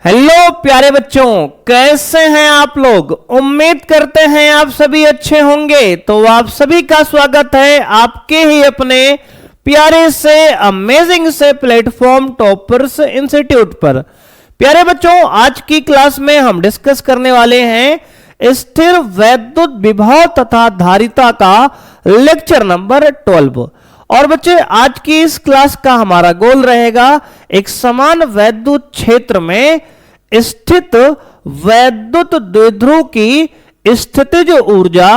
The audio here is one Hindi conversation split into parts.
हेलो प्यारे बच्चों, कैसे हैं आप लोग। उम्मीद करते हैं आप सभी अच्छे होंगे। तो आप सभी का स्वागत है आपके ही अपने प्यारे से अमेजिंग से प्लेटफॉर्म टॉपर्स इंस्टीट्यूट पर। प्यारे बच्चों, आज की क्लास में हम डिस्कस करने वाले हैं स्थिर वैद्युत विभव तथा धारिता का लेक्चर नंबर 12। और बच्चे, आज की इस क्लास का हमारा गोल रहेगा एक समान वैद्युत क्षेत्र में स्थित वैद्युत द्विध्रुव की स्थितिज ऊर्जा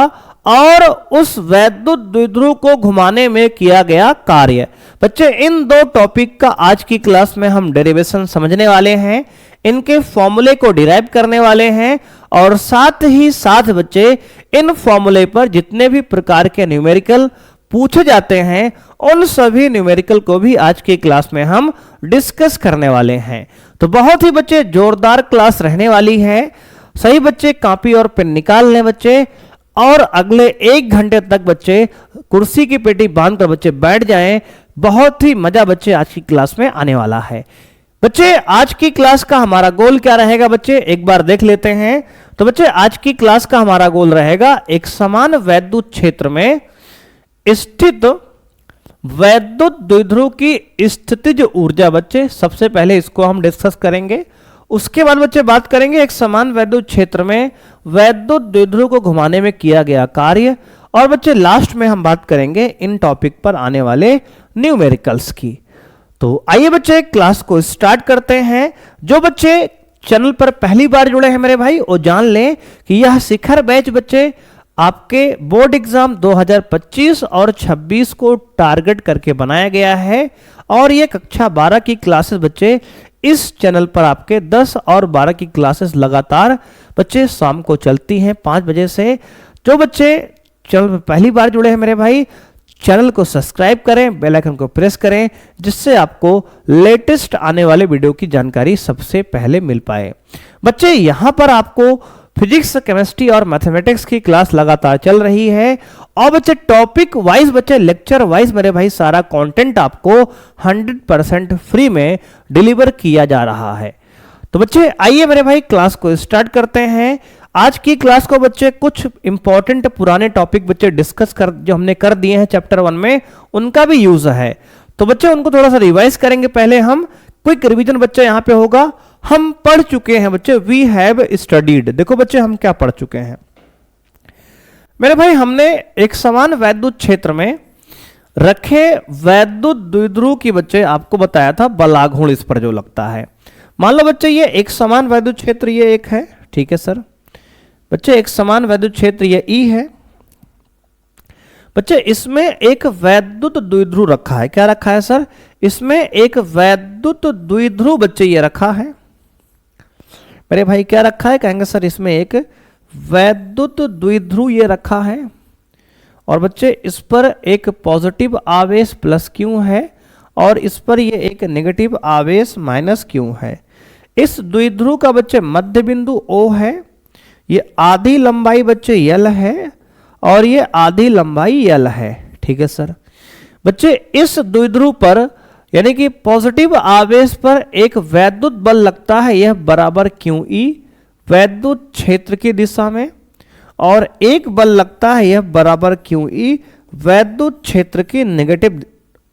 और उस वैद्युत द्विध्रुव को घुमाने में किया गया कार्य। बच्चे, इन दो टॉपिक का आज की क्लास में हम डेरिवेशन समझने वाले हैं, इनके फॉर्मूले को डिराइव करने वाले हैं और साथ ही साथ बच्चे इन फॉर्मूले पर जितने भी प्रकार के न्यूमेरिकल पूछे जाते हैं उन सभी न्यूमेरिकल को भी आज की क्लास में हम डिस्कस करने वाले हैं। तो बहुत ही बच्चे जोरदार क्लास रहने वाली है। सही बच्चे कॉपी और पेन निकाल लें बच्चे, और अगले 1 घंटे तक बच्चे कुर्सी की पेटी बांधकर बच्चे बैठ जाएं। बहुत ही मजा बच्चे आज की क्लास में आने वाला है। बच्चे, आज की क्लास का हमारा गोल क्या रहेगा बच्चे, एक बार देख लेते हैं। तो बच्चे, आज की क्लास का हमारा गोल रहेगा एक समान वैद्युत क्षेत्र में स्थित वैद्युत द्विध्रुव की स्थितिज ऊर्जा। बच्चे, सबसे पहले इसको हम डिस्कस करेंगे। उसके बाद बच्चे बात करेंगे एक समान वैद्युत क्षेत्र में वैद्युत द्विध्रुव को घुमाने में किया गया कार्य। और बच्चे लास्ट में हम बात करेंगे इन टॉपिक पर आने वाले न्यूमेरिकल्स की। तो आइए बच्चे क्लास को स्टार्ट करते हैं। जो बच्चे चैनल पर पहली बार जुड़े हैं मेरे भाई, वो जान लें कि यह शिखर बैच बच्चे आपके बोर्ड एग्जाम 2025 और 26 को टारगेट करके बनाया गया है। और ये कक्षा 12 की क्लासेस बच्चे इस चैनल पर आपके 10 और 12 की क्लासेस लगातार बच्चे शाम को चलती हैं 5 बजे से। जो बच्चे चैनल पर पहली बार जुड़े हैं मेरे भाई, चैनल को सब्सक्राइब करें, बेल आइकन को प्रेस करें, जिससे आपको लेटेस्ट आने वाले वीडियो की जानकारी सबसे पहले मिल पाए। बच्चे, यहां पर आपको फिजिक्स, केमिस्ट्री और मैथमेटिक्स की क्लास लगातार चल रही है। और बच्चे टॉपिक वाइज बच्चे लेक्चर वाइज मेरे भाई सारा कंटेंट आपको 100% फ्री में डिलीवर किया जा रहा है। तो बच्चे आइए मेरे भाई क्लास को स्टार्ट करते हैं। आज की क्लास को बच्चे कुछ इंपॉर्टेंट पुराने टॉपिक बच्चे डिस्कस कर जो हमने कर दिए हैं चैप्टर 1 में, उनका भी यूज है। तो बच्चे उनको थोड़ा सा रिवाइज करेंगे। पहले हम क्विक रिवीजन बच्चे यहां पे होगा। हम पढ़ चुके हैं बच्चे, वी हैव स्टडीड। देखो बच्चे हम क्या पढ़ चुके हैं मेरे भाई। हमने एक समान वैद्युत क्षेत्र में रखे वैद्युत द्विध्रुव की बच्चे आपको बताया था बलाघूर्ण इस पर जो लगता है। मान लो बच्चे ये एक समान वैद्युत क्षेत्र ये एक है, ठीक है सर। बच्चे एक समान वैद्युत क्षेत्र ये ई है। बच्चे इसमें एक वैद्युत द्विध्रुव रखा है। क्या रखा है सर? इसमें एक वैद्युत द्विध्रुव बच्चे ये रखा है मेरे भाई। क्या रखा है? कहेंगे सर इसमें एक वैद्युत द्विध्रुव ये रखा है। और बच्चे इस पर एक पॉजिटिव आवेश प्लस क्यों है और इस पर ये एक नेगेटिव आवेश माइनस क्यों है। इस द्विध्रुव का बच्चे मध्य बिंदु O है। ये आधी लंबाई बच्चे L है और ये आधी लंबाई L है, ठीक है सर। बच्चे इस द्विध्रुव पर यानी कि पॉजिटिव आवेश पर एक वैद्युत बल लगता है, यह बराबर QE वैद्युत क्षेत्र की दिशा में, और एक बल लगता है यह बराबर QE वैद्युत क्षेत्र की नेगेटिव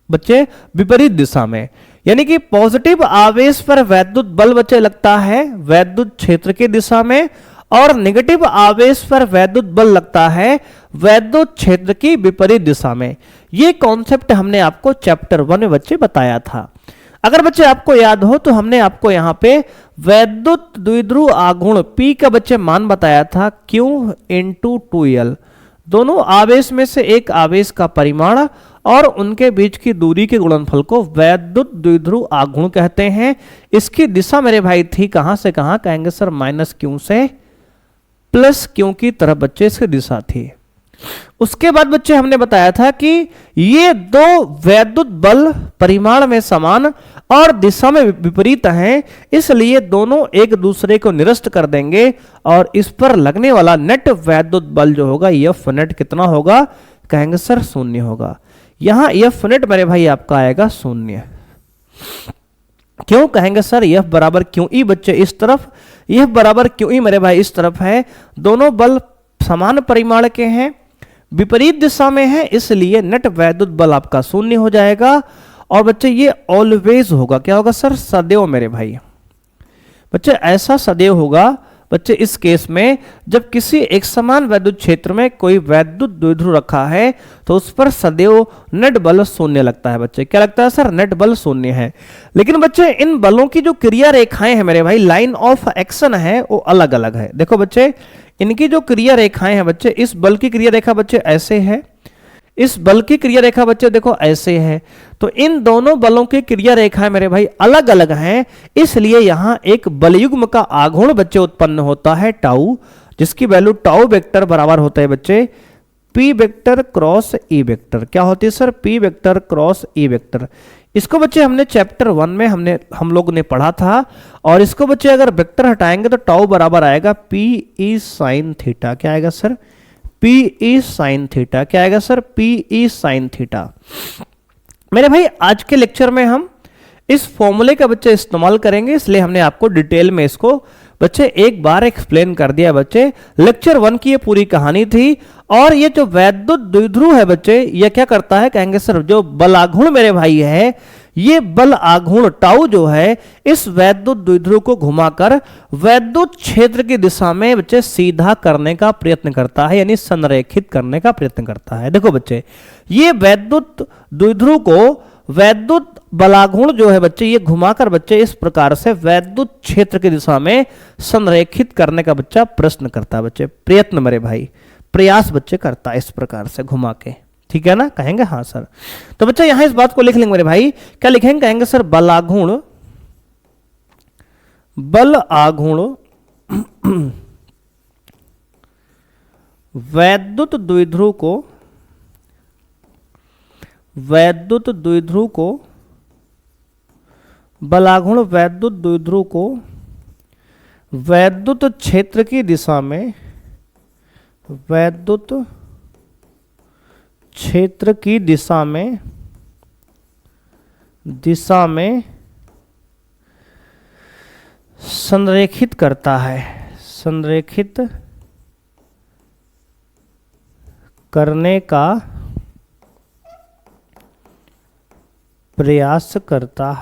बच्चे विपरीत दिशा में। यानी कि पॉजिटिव आवेश पर वैद्युत बल बच्चे लगता है वैद्युत क्षेत्र की दिशा में, और नेगेटिव आवेश पर वैद्युत बल लगता है वैद्युत क्षेत्र की विपरीत दिशा में। ये कॉन्सेप्ट हमने आपको चैप्टर 1 में बच्चे बताया था। अगर बच्चे आपको याद हो तो हमने आपको यहाँ पे वैद्युत द्विध्रुव आघूर्ण P का बच्चे मान बताया था Q × 2L। दोनों आवेश में से एक आवेश का परिमाण और उनके बीच की दूरी के गुणनफल को वैद्युत द्विध्रुव आघूर्ण कहते हैं। इसकी दिशा मेरे भाई थी कहां से कहां? कहेंगे सर -Q से +Q की तरफ बच्चे इसकी दिशा थी। उसके बाद बच्चे हमने बताया था कि ये दो वैद्युत बल परिमाण में समान और दिशा में विपरीत हैं, इसलिए दोनों एक दूसरे को निरस्त कर देंगे और इस पर लगने वाला नेट वैद्युत बल जो होगा F नेट कितना होगा? कहेंगे सर 0 होगा। यहां F नेट मेरे भाई आपका आएगा 0। क्यों कहेंगे सर F बराबर क्यों ई बच्चे इस तरफ, F बराबर क्यों ई मेरे भाई इस तरफ है, दोनों बल समान परिमाण के हैं, विपरीत दिशा में है, इसलिए नेट वैद्युत बल आपका शून्य हो जाएगा। और बच्चे ये ऑलवेज होगा, क्या होगा सर, सदैव मेरे भाई। बच्चे ऐसा सदैव होगा बच्चे इस केस में जब किसी एक समान वैद्युत क्षेत्र में कोई वैद्युत द्विध्रुव रखा है तो उस पर सदैव नेट बल शून्य लगता है। बच्चे क्या लगता है सर, नेट बल शून्य है। लेकिन बच्चे इन बलों की जो क्रिया रेखाएं हैं मेरे भाई, लाइन ऑफ एक्शन है, वो अलग अलग है। देखो बच्चे इनकी जो क्रिया रेखाएं हैं बच्चे, इस बल की क्रिया रेखा बच्चे ऐसे है, इस बल की क्रिया रेखा बच्चे देखो ऐसे है। तो इन दोनों बलों की क्रिया रेखाएं मेरे भाई अलग अलग हैं, इसलिए यहां एक बलयुग्म का आघूर्ण बच्चे उत्पन्न होता है टाउ, जिसकी वैल्यू टाउ वेक्टर बराबर होता है बच्चे P vector cross E vector. क्या होती है sir, P vector cross E vector. इसको बच्चे हमने चैप्टर 1 में हम लोग ने पढ़ा था। और इसको बच्चे अगर वेक्टर हटाएंगे तो टाउ बराबर आएगा पी ई साइन थीटा। क्या आएगा sir, P E sine theta. क्या आएगा sir, P E sine theta. मेरे भाई आज के लेक्चर में हम इस फॉर्मूले का बच्चे इस्तेमाल करेंगे, इसलिए हमने आपको डिटेल में इसको बच्चे एक बार एक्सप्लेन कर दिया। बच्चे लेक्चर 1 की ये पूरी कहानी थी। और ये जो वैद्युत द्विध्रुव है बच्चे, ये क्या करता है कहेंगे सर, जो बल आघूर्ण मेरे भाई है, ये बल आघूर्ण टाउ जो है इस वैद्युत द्विध्रुव को घुमाकर वैद्युत क्षेत्र की दिशा में बच्चे सीधा करने का प्रयत्न करता है, यानी संरेखित करने का प्रयत्न करता है। देखो बच्चे ये वैद्युत द्विध्रुव को वैद्युत बलाघूर्ण जो है बच्चे, ये घुमाकर बच्चे इस प्रकार से वैद्युत क्षेत्र की दिशा में संरेखित करने का बच्चा प्रश्न करता है। बच्चे प्रयत्न मेरे भाई, प्रयास बच्चे करता है इस प्रकार से घुमा के, ठीक है ना, कहेंगे हाँ सर। तो बच्चे यहां इस बात को लिख लेंगे मेरे भाई, क्या लिखेंगे कहेंगे सर, बलाघूर्ण बल आघूर्ण वैद्युत द्विध्रुव को बलाघूर्ण वैद्युत द्विध्रुव को वैद्युत क्षेत्र की दिशा में वैद्युत क्षेत्र की दिशा में संरेखित करता है, संरेखित करने का प्रयास करता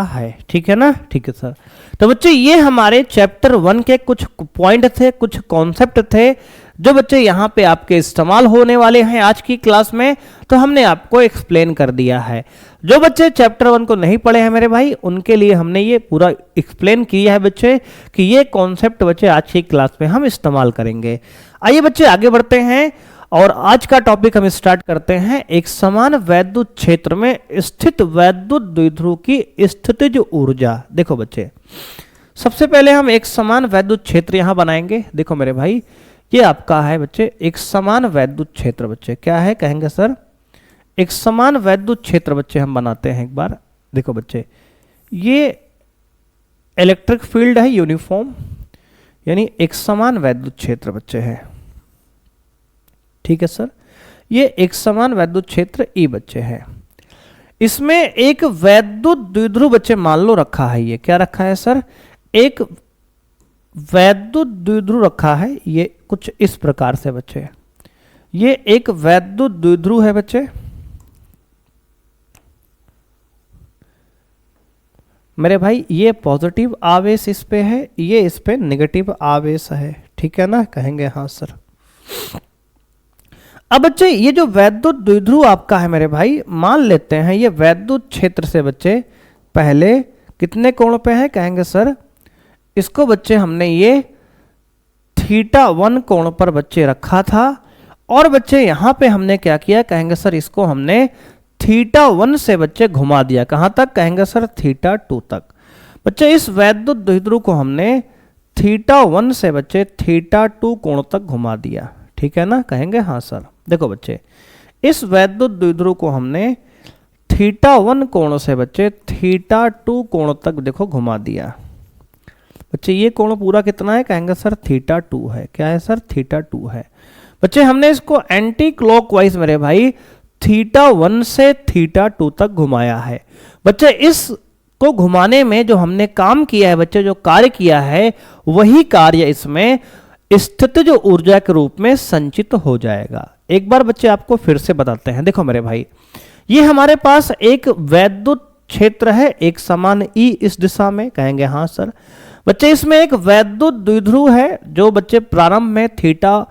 है, ठीक है ना, ठीक है सर। तो बच्चे ये हमारे चैप्टर 1 के कुछ पॉइंट थे, कुछ कॉन्सेप्ट थे जो बच्चे यहाँ पे आपके इस्तेमाल होने वाले हैं आज की क्लास में, तो हमने आपको एक्सप्लेन कर दिया है। जो बच्चे चैप्टर 1 को नहीं पढ़े हैं मेरे भाई, उनके लिए हमने ये पूरा एक्सप्लेन किया है बच्चे कि ये कॉन्सेप्ट बच्चे आज की क्लास में हम इस्तेमाल करेंगे। आइए बच्चे आगे बढ़ते हैं और आज का टॉपिक हम स्टार्ट करते हैं, एक समान वैद्युत क्षेत्र में स्थित वैद्युत द्विध्रुव की स्थितिज ऊर्जा। देखो बच्चे सबसे पहले हम एक समान वैद्युत क्षेत्र यहां बनाएंगे। देखो मेरे भाई ये आपका है बच्चे एक समान वैद्युत क्षेत्र। बच्चे क्या है कहेंगे सर, एक समान वैद्युत क्षेत्र बच्चे हम बनाते हैं एक बार। देखो बच्चे ये इलेक्ट्रिक फील्ड है यूनिफॉर्म, यानी एक समान वैद्युत क्षेत्र बच्चे है, ठीक है सर। ये एक समान वैद्युत क्षेत्र ई बच्चे है। इसमें एक वैद्युत द्विध्रुव बच्चे मान लो रखा है, ये क्या रखा है सर, एक वैद्युत द्विध्रुव रखा है, ये कुछ इस प्रकार से बच्चे, ये एक वैद्युत द्विध्रुव है बच्चे। मेरे भाई ये पॉजिटिव आवेश इस पे है, ये इस पे नेगेटिव आवेश है, ठीक है ना, कहेंगे हाँ सर। अब बच्चे ये जो वैद्युत द्विध्रुव आपका है मेरे भाई, मान लेते हैं ये वैद्युत क्षेत्र से बच्चे पहले कितने कोण पे है कहेंगे सर, इसको बच्चे हमने ये θ1 कोण पर बच्चे रखा था। और बच्चे यहां पे हमने क्या किया कहेंगे सर, इसको हमने θ1 से बच्चे घुमा दिया, कहां तक कहेंगे सर, θ2 तक। बच्चे इस वैद्युत द्विध्रुव को हमने θ1 से बच्चे θ2 कोण तक घुमा दिया, ठीक है ना, कहेंगे हाँ सर। देखो बच्चे इस वैद्युत द्विध्रुव को हमने θ1 कोण से बच्चे θ2 कोण तक देखो घुमा दिया। बच्चे ये कोण पूरा कितना है कहेंगे सर, θ2 है। क्या है सर, θ2 है। बच्चे हमने इसको एंटी क्लॉकवाइज मेरे भाई θ1 से θ2 तक घुमाया है। बच्चे इस को घुमाने में जो हमने काम किया है बच्चे, जो कार्य किया है, वही कार्य इसमें स्थितिज ऊर्जा के रूप में संचित हो जाएगा। एक बार बच्चे आपको फिर से बताते हैं। देखो मेरे भाई, ये हमारे पास एक वैद्युत क्षेत्र है, एक समान ई इस दिशा में, कहेंगे हाँ सर। बच्चे इसमें एक वैद्युत द्विध्रुव है जो बच्चे प्रारंभ में थीटा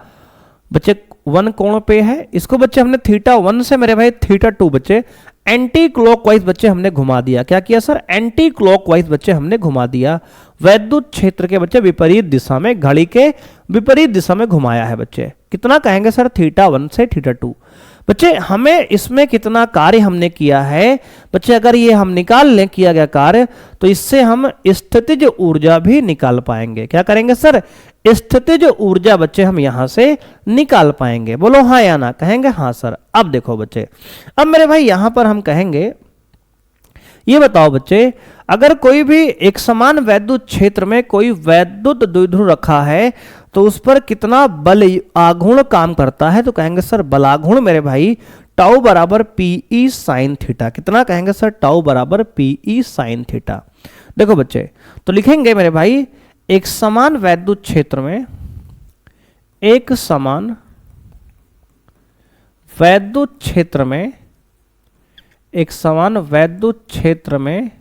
बच्चे 1 कोण पे है। इसको बच्चे हमने θ1 से मेरे भाई θ2 बच्चे एंटी क्लॉकवाइज बच्चे हमने घुमा दिया। क्या किया सर? एंटी क्लॉकवाइज बच्चे हमने घुमा दिया। वैद्युत क्षेत्र के बच्चे विपरीत दिशा में, घड़ी के विपरीत दिशा में घुमाया है बच्चे। कितना कहेंगे सर? θ1 से θ2। बच्चे हमें इसमें कितना कार्य हमने किया है बच्चे, अगर ये हम निकाल लें किया गया कार्य, तो इससे हम स्थितिज ऊर्जा भी निकाल पाएंगे। क्या करेंगे सर? स्थितिज ऊर्जा बच्चे हम यहां से निकाल पाएंगे। बोलो हाँ या ना? कहेंगे हाँ सर। अब देखो बच्चे, अब मेरे भाई यहां पर हम कहेंगे, ये बताओ बच्चे, अगर कोई भी एक समान वैद्युत क्षेत्र में कोई वैद्युत द्विध्रुव रखा है तो उस पर कितना बल आघूर्ण काम करता है? तो कहेंगे सर बलाघूर्ण मेरे भाई टाउ बराबर पीई साइन थीटा। कितना कहेंगे सर? टाउ बराबर पीई साइन थीटा। देखो बच्चे, तो लिखेंगे मेरे भाई, एक समान वैद्युत क्षेत्र में, एक समान वैद्युत क्षेत्र में, एक समान वैद्युत क्षेत्र में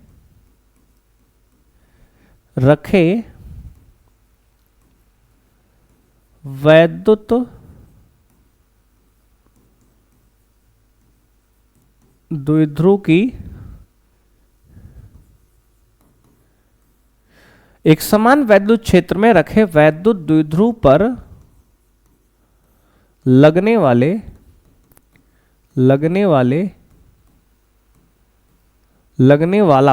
रखे वैद्युत द्विध्रुव की, एक समान वैद्युत क्षेत्र में रखे वैद्युत द्विध्रुव पर लगने वाला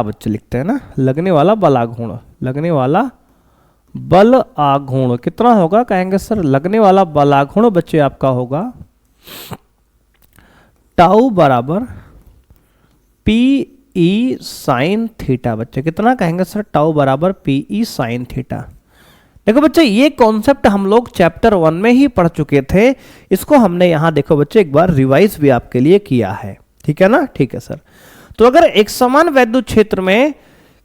बच्चे लिखते हैं ना, लगने वाला बल आघूर्ण, लगने वाला बल आघूर्ण कितना होगा? कहेंगे सर लगने वाला बल आघूर्ण बच्चे आपका होगा टाउ बराबर पीई साइन थीटा। बच्चे कितना कहेंगे सर? टाउ बराबर पीई साइन थीटा। देखो बच्चे, ये कॉन्सेप्ट हम लोग चैप्टर 1 में ही पढ़ चुके थे। इसको हमने यहां देखो बच्चे एक बार रिवाइज भी आपके लिए किया है। ठीक है ना? ठीक है सर। तो अगर एक समान वैद्युत क्षेत्र में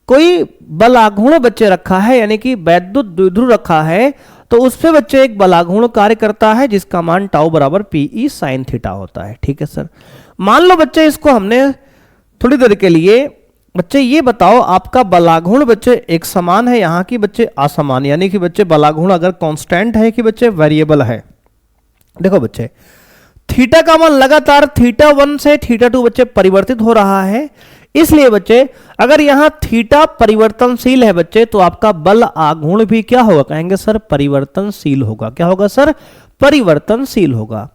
कोई बल आघूर्ण बच्चे रखा है, यानी कि वैद्युत द्विध्रुव रखा है, तो उस पे बच्चे एक बल आघूर्ण कार्य करता है जिसका मान टाउ बराबर पीई साइन थीटा होता है। ठीक है सर। मान लो बच्चे इसको हमने थोड़ी देर के लिए, बच्चे ये बताओ आपका बलाघूर्ण बच्चे एक समान है यहाँ की बच्चे असमान, यानी कि बच्चे बलाघूर्ण अगर कांस्टेंट है कि बच्चे वेरिएबल है। देखो बच्चे, थीटा का मान लगातार θ1 से θ2 बच्चे परिवर्तित हो रहा है, इसलिए बच्चे अगर यहां थीटा परिवर्तनशील है बच्चे, तो आपका बल आघूर्ण भी क्या होगा? कहेंगे सर परिवर्तनशील होगा। क्या होगा सर? परिवर्तनशील होगा।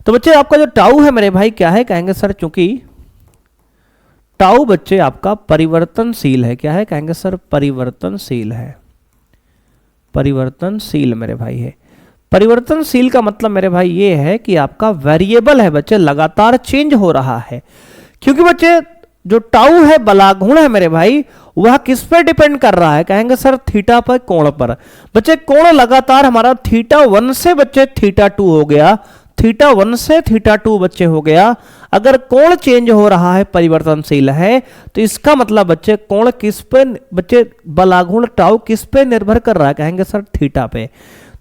तो बच्चे आपका जो टाउ है मेरे भाई क्या है? कहेंगे सर चूंकि टाउ बच्चे आपका परिवर्तनशील है। क्या है? कहेंगे सर परिवर्तनशील है। परिवर्तनशील मेरे भाई है। परिवर्तनशील का मतलब मेरे भाई ये है कि आपका वेरिएबल है बच्चे, लगातार चेंज हो रहा है। क्योंकि बच्चे जो टाउ है बलाघूर्ण है मेरे भाई, वह किस पर डिपेंड कर रहा है? कहेंगे सर थीटा पर, कोण पर। बच्चे कोण लगातार हमारा θ1 से बच्चे θ2 हो गया, θ1 से θ2 बच्चे हो गया। अगर कोण चेंज हो रहा है, परिवर्तनशील है, तो इसका मतलब बच्चे कोण किस पे बच्चे, बलाघूर्ण टाउ किस पे निर्भर कर रहा है? कहेंगे सर थीटा पे।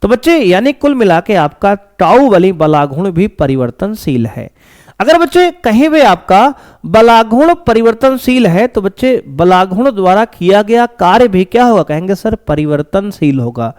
तो बच्चे यानी कुल मिला के आपका टाउ वाली बलाघूर्ण भी परिवर्तनशील है। अगर बच्चे कहीं भी आपका बलाघूर्ण परिवर्तनशील है, तो बच्चे बलाघूर्ण द्वारा किया गया कार्य भी क्या होगा? कहेंगे सर परिवर्तनशील होगा।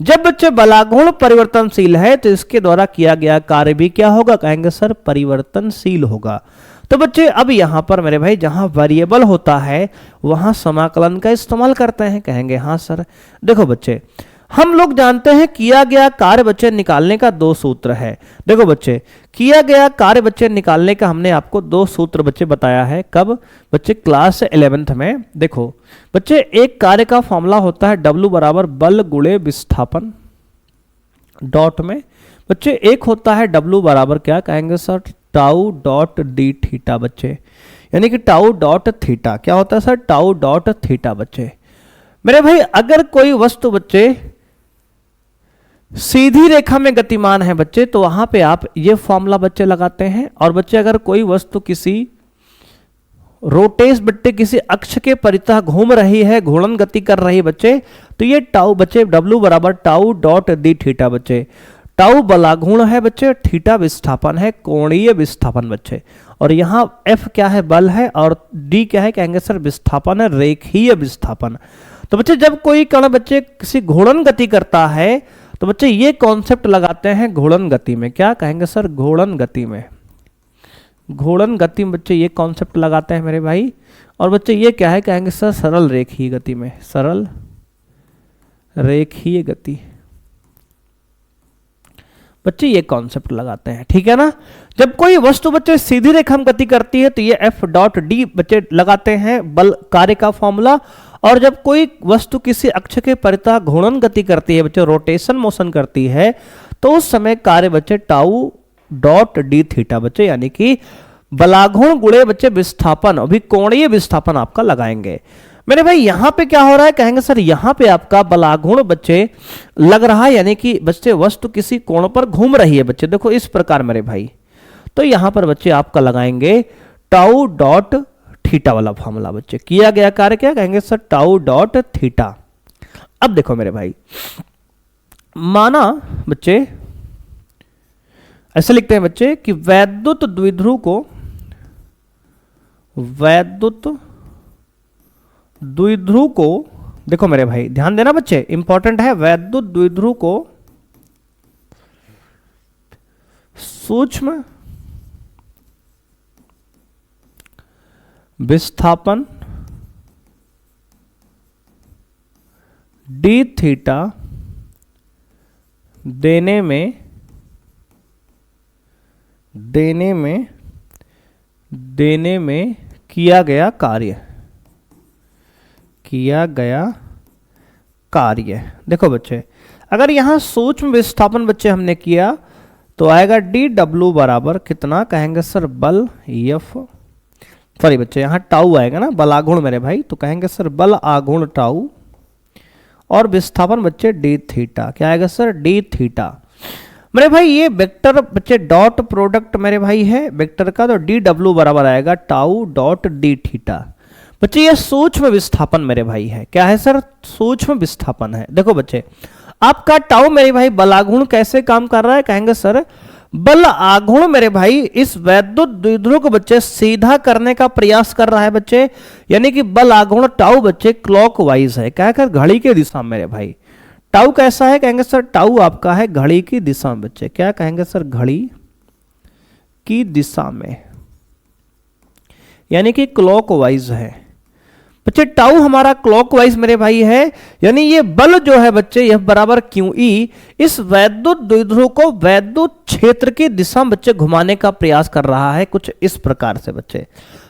जब बच्चे बलाघूर्ण परिवर्तनशील है, तो इसके द्वारा किया गया कार्य भी क्या होगा? कहेंगे सर परिवर्तनशील होगा। तो बच्चे अब यहां पर मेरे भाई जहां वेरिएबल होता है वहां समाकलन का इस्तेमाल करते हैं। कहेंगे हाँ सर। देखो बच्चे, हम लोग जानते हैं किया गया कार्य बच्चे निकालने का 2 सूत्र है। देखो बच्चे, किया गया कार्य बच्चे निकालने का हमने आपको 2 सूत्र बच्चे बताया है। कब? बच्चे क्लास 11th में। देखो बच्चे, एक कार्य का फॉर्मूला होता है W बराबर बल गुणे विस्थापन डॉट में। बच्चे एक होता है W बराबर क्या? कहेंगे sir tau dot D theta बच्चे, यानी कि टाउ डॉट थीटा। क्या होता है सर? टाउ डॉट थीटा बच्चे। मेरे भाई अगर कोई वस्तु बच्चे सीधी रेखा में गतिमान है बच्चे, तो वहां पे आप ये फॉर्मूला बच्चे लगाते हैं। और बच्चे अगर कोई वस्तु किसी रोटेस बट्टे किसी अक्ष के परितः घूम रही है, घूर्णन गति कर रही है बच्चे, तो ये टाउ बच्चे W बराबर टाउ डॉट डी थीटा बच्चे। टाउ बलाघूर्ण है बच्चे, थीटा विस्थापन है, कोणीय विस्थापन बच्चे। और यहाँ F क्या है, बल है, और D क्या है, कहेंगे सर विस्थापन है, रेखीय विस्थापन। तो बच्चे जब कोई कण बच्चे किसी घूर्णन गति करता है तो बच्चे ये कॉन्सेप्ट लगाते हैं घूर्णन गति में। क्या कहेंगे सर, घूर्णन गति में। घूर्णन गति में बच्चे ये कॉन्सेप्ट लगाते हैं मेरे भाई। और बच्चे ये क्या है, कहेंगे सर सरल रेखीय गति में, सरल रेखीय गति बच्चे ये कॉन्सेप्ट लगाते हैं, ठीक है ना। जब कोई वस्तु बच्चे सीधी रेखा में गति करती है तो ये F डॉट डी बच्चे लगाते हैं बल कार्य का फॉर्मूला। और जब कोई वस्तु किसी अक्ष के परितः घूर्णन गति करती है बच्चे, रोटेशन मोशन करती है, तो उस समय कार्य बच्चे टाउ डॉट डी थीटा बच्चे, यानी कि बलाघूर्ण गुणे बच्चे विस्थापन, अभी कोणीय विस्थापन आपका लगाएंगे। मेरे भाई यहां पे क्या हो रहा है, कहेंगे सर यहां पे आपका बलाघूर्ण बच्चे लग रहा है, यानी कि बच्चे वस्तु किसी कोण पर घूम रही है बच्चे, देखो इस प्रकार मेरे भाई। तो यहां पर बच्चे आपका लगाएंगे टाउ डॉट थीटा वाला फॉर्मूला बच्चे। किया गया कार्य क्या, कहेंगे सर टाउ डॉट थीटा। अब देखो मेरे भाई, माना बच्चे ऐसे लिखते हैं बच्चे कि वैद्युत द्विध्रुव को, वैद्युत द्विध्रुव को, देखो मेरे भाई ध्यान देना बच्चे, इंपॉर्टेंट है, वैद्युत द्विध्रुव को सूक्ष्म विस्थापन डी थीटा देने में किया गया कार्य। देखो बच्चे अगर यहां सूक्ष्म विस्थापन बच्चे हमने किया तो आएगा डी डब्ल्यू बराबर कितना, कहेंगे सर बल F, सॉरी बच्चे यहाँ टाउ आएगा ना, बल आघूर्ण मेरे भाई, तो कहेंगे सर बल आघूर्ण टाउ, और विस्थापन बच्चे डी थीटा। क्या आएगा सर, डी थीटा। मेरे भाई ये वेक्टर बच्चे डॉट प्रोडक्ट मेरे भाई है वेक्टर का, तो डी डब्ल्यू बराबर आएगा टाउ डॉट डी थीटा। बच्चे ये सूक्ष्म विस्थापन मेरे भाई है, क्या है सर, सूक्ष्म विस्थापन है। देखो बच्चे आपका टाउ मेरे भाई बल आघूर्ण कैसे काम कर रहा है, कहेंगे सर बल आघूर्ण मेरे भाई इस वैद्युत द्विध्रुव को बच्चे सीधा करने का प्रयास कर रहा है बच्चे, यानी कि बल आघूर्ण टाउ बच्चे क्लॉकवाइज है, क्या है, घड़ी के दिशा में मेरे भाई। टाउ कैसा है, कहेंगे सर टाउ आपका है घड़ी की दिशा में बच्चे। क्या कहेंगे सर, घड़ी की दिशा में, यानी कि क्लॉकवाइज है बच्चे। टाउ हमारा क्लॉकवाइज मेरे भाई है, यानी ये बल जो है बच्चे F बराबर QE इस वैद्युत द्विध्रुव को वैद्युत क्षेत्र की दिशा में बच्चे घुमाने का प्रयास कर रहा है, कुछ इस प्रकार से बच्चे।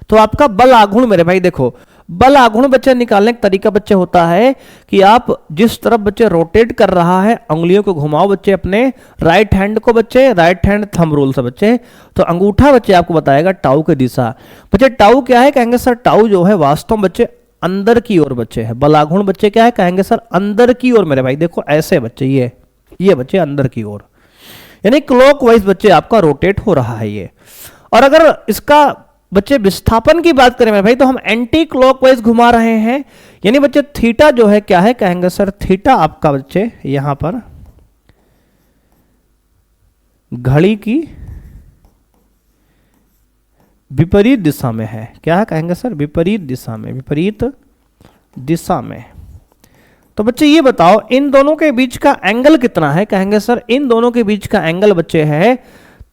तो आपका बल आघूर्ण मेरे भाई, देखो बल आघूर्ण बच्चे निकालने का तरीका बच्चे होता है कि आप जिस तरफ बच्चे रोटेट कर रहा है, अंगुलियों को घुमाओ बच्चे अपने राइट हैंड को बच्चे, राइट हैंड थंब रूल से बच्चे, तो अंगूठा बच्चे आपको बताएगा टाउ की दिशा। बच्चे टाउ क्या है, कहेंगे सर टाउ जो है वास्तव में बच्चे अंदर की ओर बच्चे है। बल आघूर्ण बच्चे क्या है, कहेंगे सर अंदर की ओर मेरे भाई, देखो ऐसे बच्चे ये बच्चे अंदर की ओर, यानी क्लॉकवाइज बच्चे आपका रोटेट हो रहा है ये। और अगर इसका बच्चे विस्थापन की बात करें मेरे भाई, तो हम एंटी क्लॉकवाइज घुमा रहे हैं, यानी बच्चे थीटा जो है क्या है, कहेंगे सर थीटा आपका बच्चे यहां पर घड़ी की विपरीत दिशा में है। क्या है, कहेंगे सर विपरीत दिशा में, विपरीत दिशा में। तो बच्चे ये बताओ इन दोनों के बीच का एंगल कितना है, कहेंगे सर इन दोनों के बीच का एंगल बच्चे है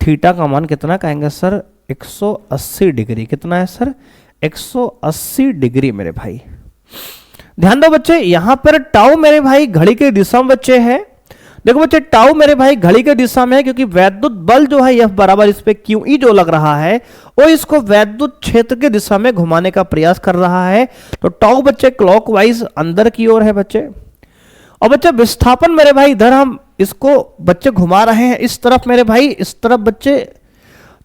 थीटा का मान कितना, कहेंगे सर 180 डिग्री। कितना है सर, 180 डिग्री मेरे भाई। ध्यान दो बच्चे यहां पर टाउ मेरे भाई घड़ी के दिशा में बच्चे है। देखो बच्चे टाउ मेरे भाई घड़ी के दिशा में है, क्योंकि वैद्युत बल जो है F बराबर इस पे QE जो लग रहा है वो इसको वैद्युत क्षेत्र के दिशा में घुमाने का प्रयास कर रहा है। तो टाउ बच्चे क्लॉकवाइज अंदर की ओर है बच्चे। और बच्चे विस्थापन मेरे भाई इधर हम इसको बच्चे घुमा रहे हैं इस तरफ मेरे भाई, इस तरफ बच्चे।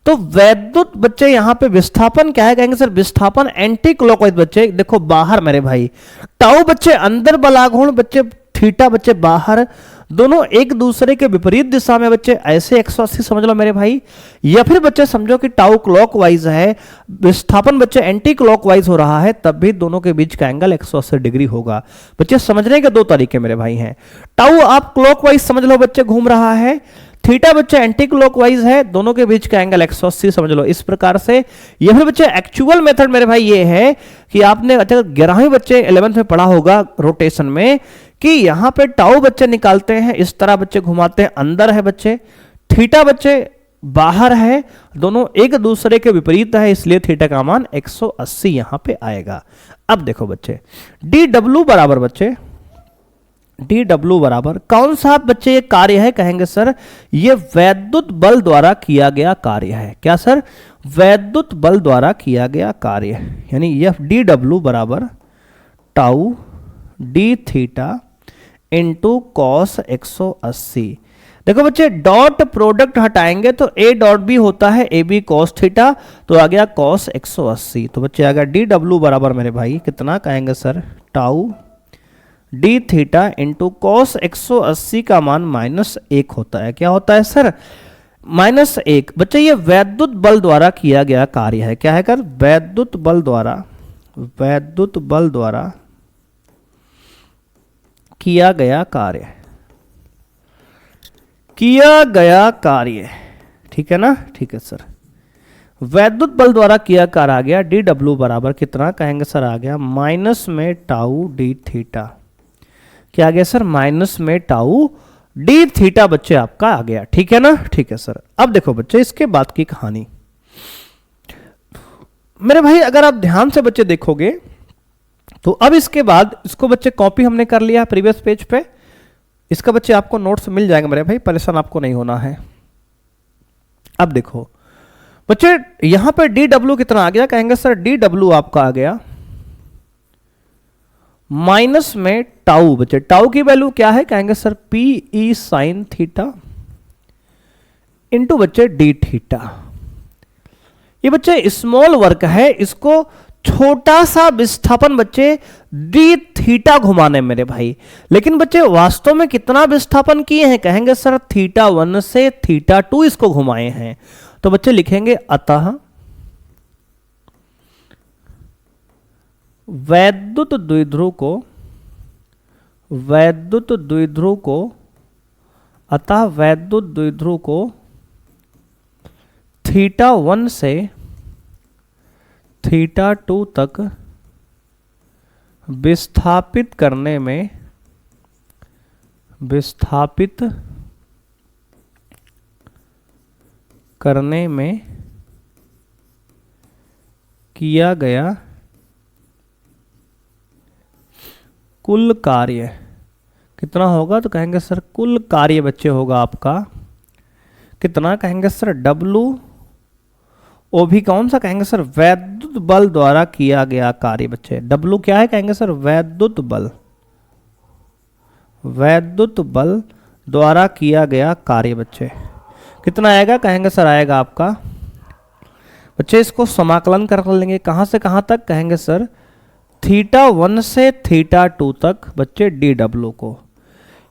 तो वैद्युत बच्चे यहां पे विस्थापन क्या है, कहेंगे सर विस्थापन एंटी क्लॉकवाइज बच्चे, देखो बाहर मेरे भाई। टाउ बच्चे अंदर बल आघूर्ण बच्चे, थीटा बच्चे बाहर, दोनों एक दूसरे के विपरीत दिशा में बच्चे ऐसे 180 समझ लो मेरे भाई, या फिर बच्चे समझो कि टाउ क्लॉकवाइज है, विस्थापन बच्चे एंटी क्लॉकवाइज हो रहा है, तब भी दोनों के बीच का एंगल 180 डिग्री होगा। बच्चे समझने के दो तरीके मेरे भाई हैं। टाउ आप क्लॉकवाइज समझ लो बच्चे घूम रहा है, थीटा बच्चे एंटी क्लॉकवाइज है, दोनों के बीच का एंगल 180 समझ लो इस प्रकार से। ये फिर बच्चे एक्चुअल मेथड मेरे भाई ये है कि आपने अच्छा 11वीं बच्चे 11th में पढ़ा होगा रोटेशन में कि यहां पे टाउ बच्चे निकालते हैं, इस तरह बच्चे घुमाते हैं, अंदर है बच्चे, थीटा बच्चे बाहर है, दोनों एक दूसरे के विपरीत है, इसलिए थीटा का मान 180 यहां पे आएगा। अब देखो बच्चे डी डब्ल्यू बराबर बच्चे डी डब्ल्यू बराबर कौन सा बच्चे ये कार्य है, कहेंगे सर ये वैद्युत बल द्वारा किया गया कार्य है। क्या सर? वैद्युत बल द्वारा किया गया कार्य, यानी यह डी डब्ल्यू बराबर tau D theta into cos 180। देखो बच्चे डॉट प्रोडक्ट हटाएंगे तो ए डॉट बी होता है ए बी कॉस थीटा, तो आ गया कॉस 180। तो बच्चे आ गया डी डब्ल्यू बराबर मेरे भाई कितना कहेंगे sir, tau D theta into cos 180 का मान -1 होता है। क्या होता है सर? -1। बच्चे ये वैद्युत बल द्वारा किया गया कार्य है। क्या है कर? वैद्युत बल द्वारा किया गया कार्य, ठीक है ना? ठीक है सर, वैद्युत बल द्वारा किया कार्य आ गया डी डब्ल्यू बराबर कितना कहेंगे सर, आ गया माइनस में टाउ डी थीटा। क्या आ गया सर? माइनस में टाउ डी थीटा बच्चे आपका आ गया, ठीक है ना? ठीक है सर। अब देखो बच्चे इसके बाद की कहानी मेरे भाई, अगर आप ध्यान से बच्चे देखोगे तो अब इसके बाद इसको बच्चे कॉपी हमने कर लिया प्रीवियस पेज पे, इसका बच्चे आपको नोट्स मिल जाएंगे मेरे भाई, परेशान आपको नहीं होना है। अब देखो बच्चे यहां पे डी डब्ल्यू कितना आ गया, कहेंगे सर डी डब्ल्यू आपका आ गया माइनस में टाउ। बच्चे टाउ की वैल्यू क्या है, कहेंगे sir P E sign theta into बच्चे डी थीटा। ये बच्चे स्मॉल वर्क है, इसको छोटा सा विस्थापन बच्चे डी थीटा घुमाने मेरे भाई, लेकिन बच्चे वास्तव में कितना विस्थापन किए हैं, कहेंगे सर थीटा 1 से थीटा 2 इसको घुमाए हैं। तो बच्चे लिखेंगे अतः वैद्युत द्विध्रुव को थीटा 1 से थीटा 2 तक विस्थापित करने में किया गया कुल कार्य कितना होगा, तो कहेंगे सर कुल कार्य बच्चे होगा आपका कितना, कहेंगे सर डब्लू ओ भी कौन सा, कहेंगे सर वैद्युत बल द्वारा किया गया कार्य बच्चे। डब्लू क्या है, कहेंगे सर वैद्युत बल द्वारा किया गया कार्य बच्चे कितना आएगा, कहेंगे सर आएगा आपका बच्चे, इसको समाकलन कर लेंगे कहां से कहां तक, कहेंगे सर थीटा 1 से थीटा 2 तक बच्चे डी डब्ल्यू को,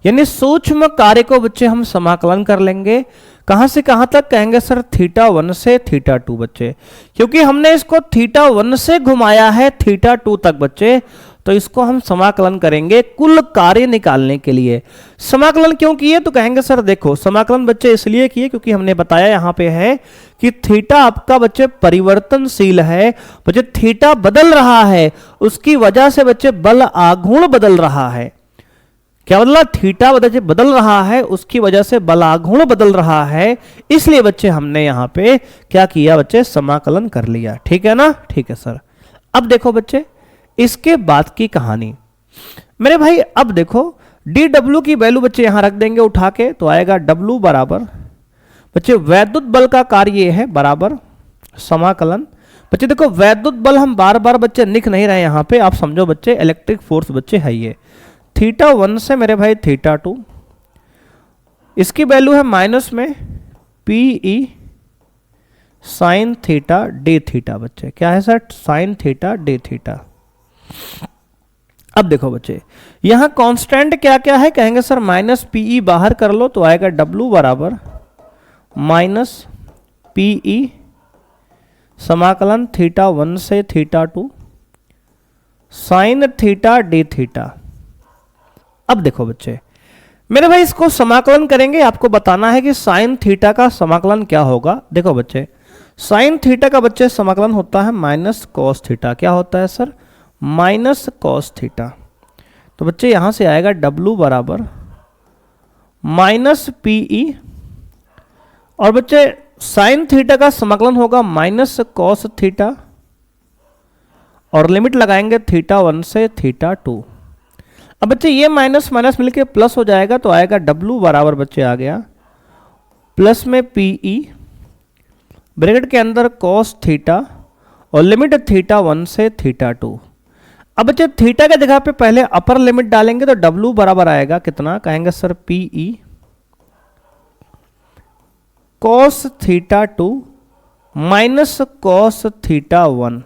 यानी सूक्ष्म कार्य को बच्चे हम समाकलन कर लेंगे कहां से कहां तक, कहेंगे सर थीटा 1 से थीटा 2 बच्चे, क्योंकि हमने इसको थीटा 1 से घुमाया है थीटा 2 तक बच्चे, तो इसको हम समाकलन करेंगे कुल कार्य निकालने के लिए। समाकलन क्यों किए, तो कहेंगे सर देखो समाकलन बच्चे इसलिए किए क्योंकि हमने बताया यहां पे है कि थीटा आपका बच्चे परिवर्तनशील है, बच्चे थीटा बदल रहा है, उसकी वजह से बच्चे बल आघूर्ण बदल रहा है। क्या बदला, थीटा बदल रहा है, उसकी वजह से बल आघूर्ण बदल रहा है, इसलिए बच्चे हमने यहां पे क्या किया बच्चे, समाकलन कर लिया, ठीक है ना? ठीक है सर। अब देखो बच्चे इसके बाद की कहानी मेरे भाई, अब देखो डी डब्ल्यू की वैल्यू बच्चे यहां रख देंगे उठा के, तो आएगा डब्ल्यू बराबर बच्चे वैद्युत बल का कार्य है बराबर समाकलन। बच्चे देखो वैद्युत बल हम बार बार बच्चे लिख नहीं रहे यहां पे, आप समझो बच्चे इलेक्ट्रिक फोर्स बच्चे है ये थीटा 1 से मेरे भाई थीटा 2, इसकी वैल्यू है माइनस में P E sign theta d theta बच्चे, क्या है sir sign theta d theta. अब देखो बच्चे, यहां कांस्टेंट क्या क्या है, कहेंगे सर माइनस पीई बाहर कर लो तो आएगा W बराबर माइनस पीई समाकलन थीटा 1 से theta 2 sign theta d theta. अब देखो बच्चे मेरे भाई, इसको समाकलन करेंगे, आपको बताना है कि साइन थीटा का समाकलन क्या होगा। देखो बच्चे, साइन थीटा का बच्चे समाकलन होता है माइनस कॉस थीटा। क्या होता है सर? Minus cos theta. तो बच्चे यहां से आएगा W बराबर माइनस पीई, और बच्चे साइन थीटा का समाकलन होगा माइनस कॉस थीटा, और लिमिट लगाएंगे थीटा 1 से थीटा 2। अब बच्चे ये माइनस माइनस मिलके प्लस हो जाएगा तो आएगा W बराबर बच्चे आ गया प्लस में पीई ब्रैकेट के अंदर कॉस थीटा और लिमिट थीटा 1 से थीटा 2। अब बच्चे थीटा के जगह पे पहले अपर लिमिट डालेंगे तो W बराबर आएगा कितना, कहेंगे sir PE cos theta 2 minus cos theta 1।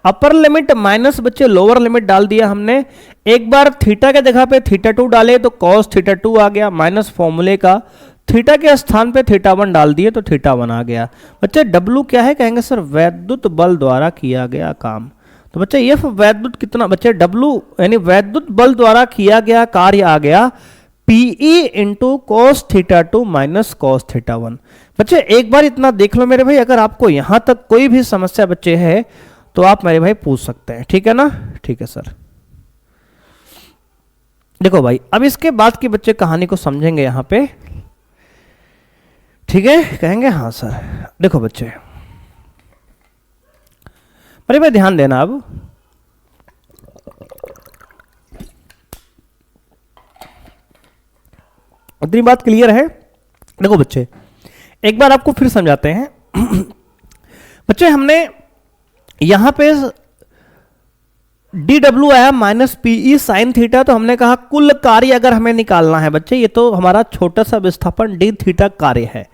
Upper limit minus बच्चे लोअर लिमिट डाल दिया हमने। एक बार थीटा के जगह पे थीटा 2 डाले तो कॉस थीटा 2 आ गया, माइनस फॉर्मूले का थीटा के स्थान पे थीटा 1 डाल दिए तो थीटा 1 आ गया। बच्चे W क्या है, कहेंगे सर वैद्युत बल द्वारा किया गया काम। तो बच्चे ये वैद्युत कितना बच्चे W यानी वैद्युत बल द्वारा किया गया कार्य आ गया PE into cos theta 2 minus cos theta 1। बच्चे एक बार इतना देख लो मेरे भाई, अगर आपको यहां तक कोई भी समस्या बच्चे है तो आप मेरे भाई पूछ सकते हैं, ठीक है ना? ठीक है सर। देखो भाई, अब इसके बाद की बच्चे कहानी को समझेंगे यहां पे, ठीक है? कहेंगे हाँ सर। देखो बच्चे मेरे भाई ध्यान देना, अब इतनी बात क्लियर है? देखो बच्चे एक बार आपको फिर समझाते हैं। बच्चे हमने यहां पे DW आया माइनस पीई साइन थीटा, तो हमने कहा कुल कार्य अगर हमें निकालना है बच्चे, ये तो हमारा छोटा सा विस्थापन डी थीटा कार्य है।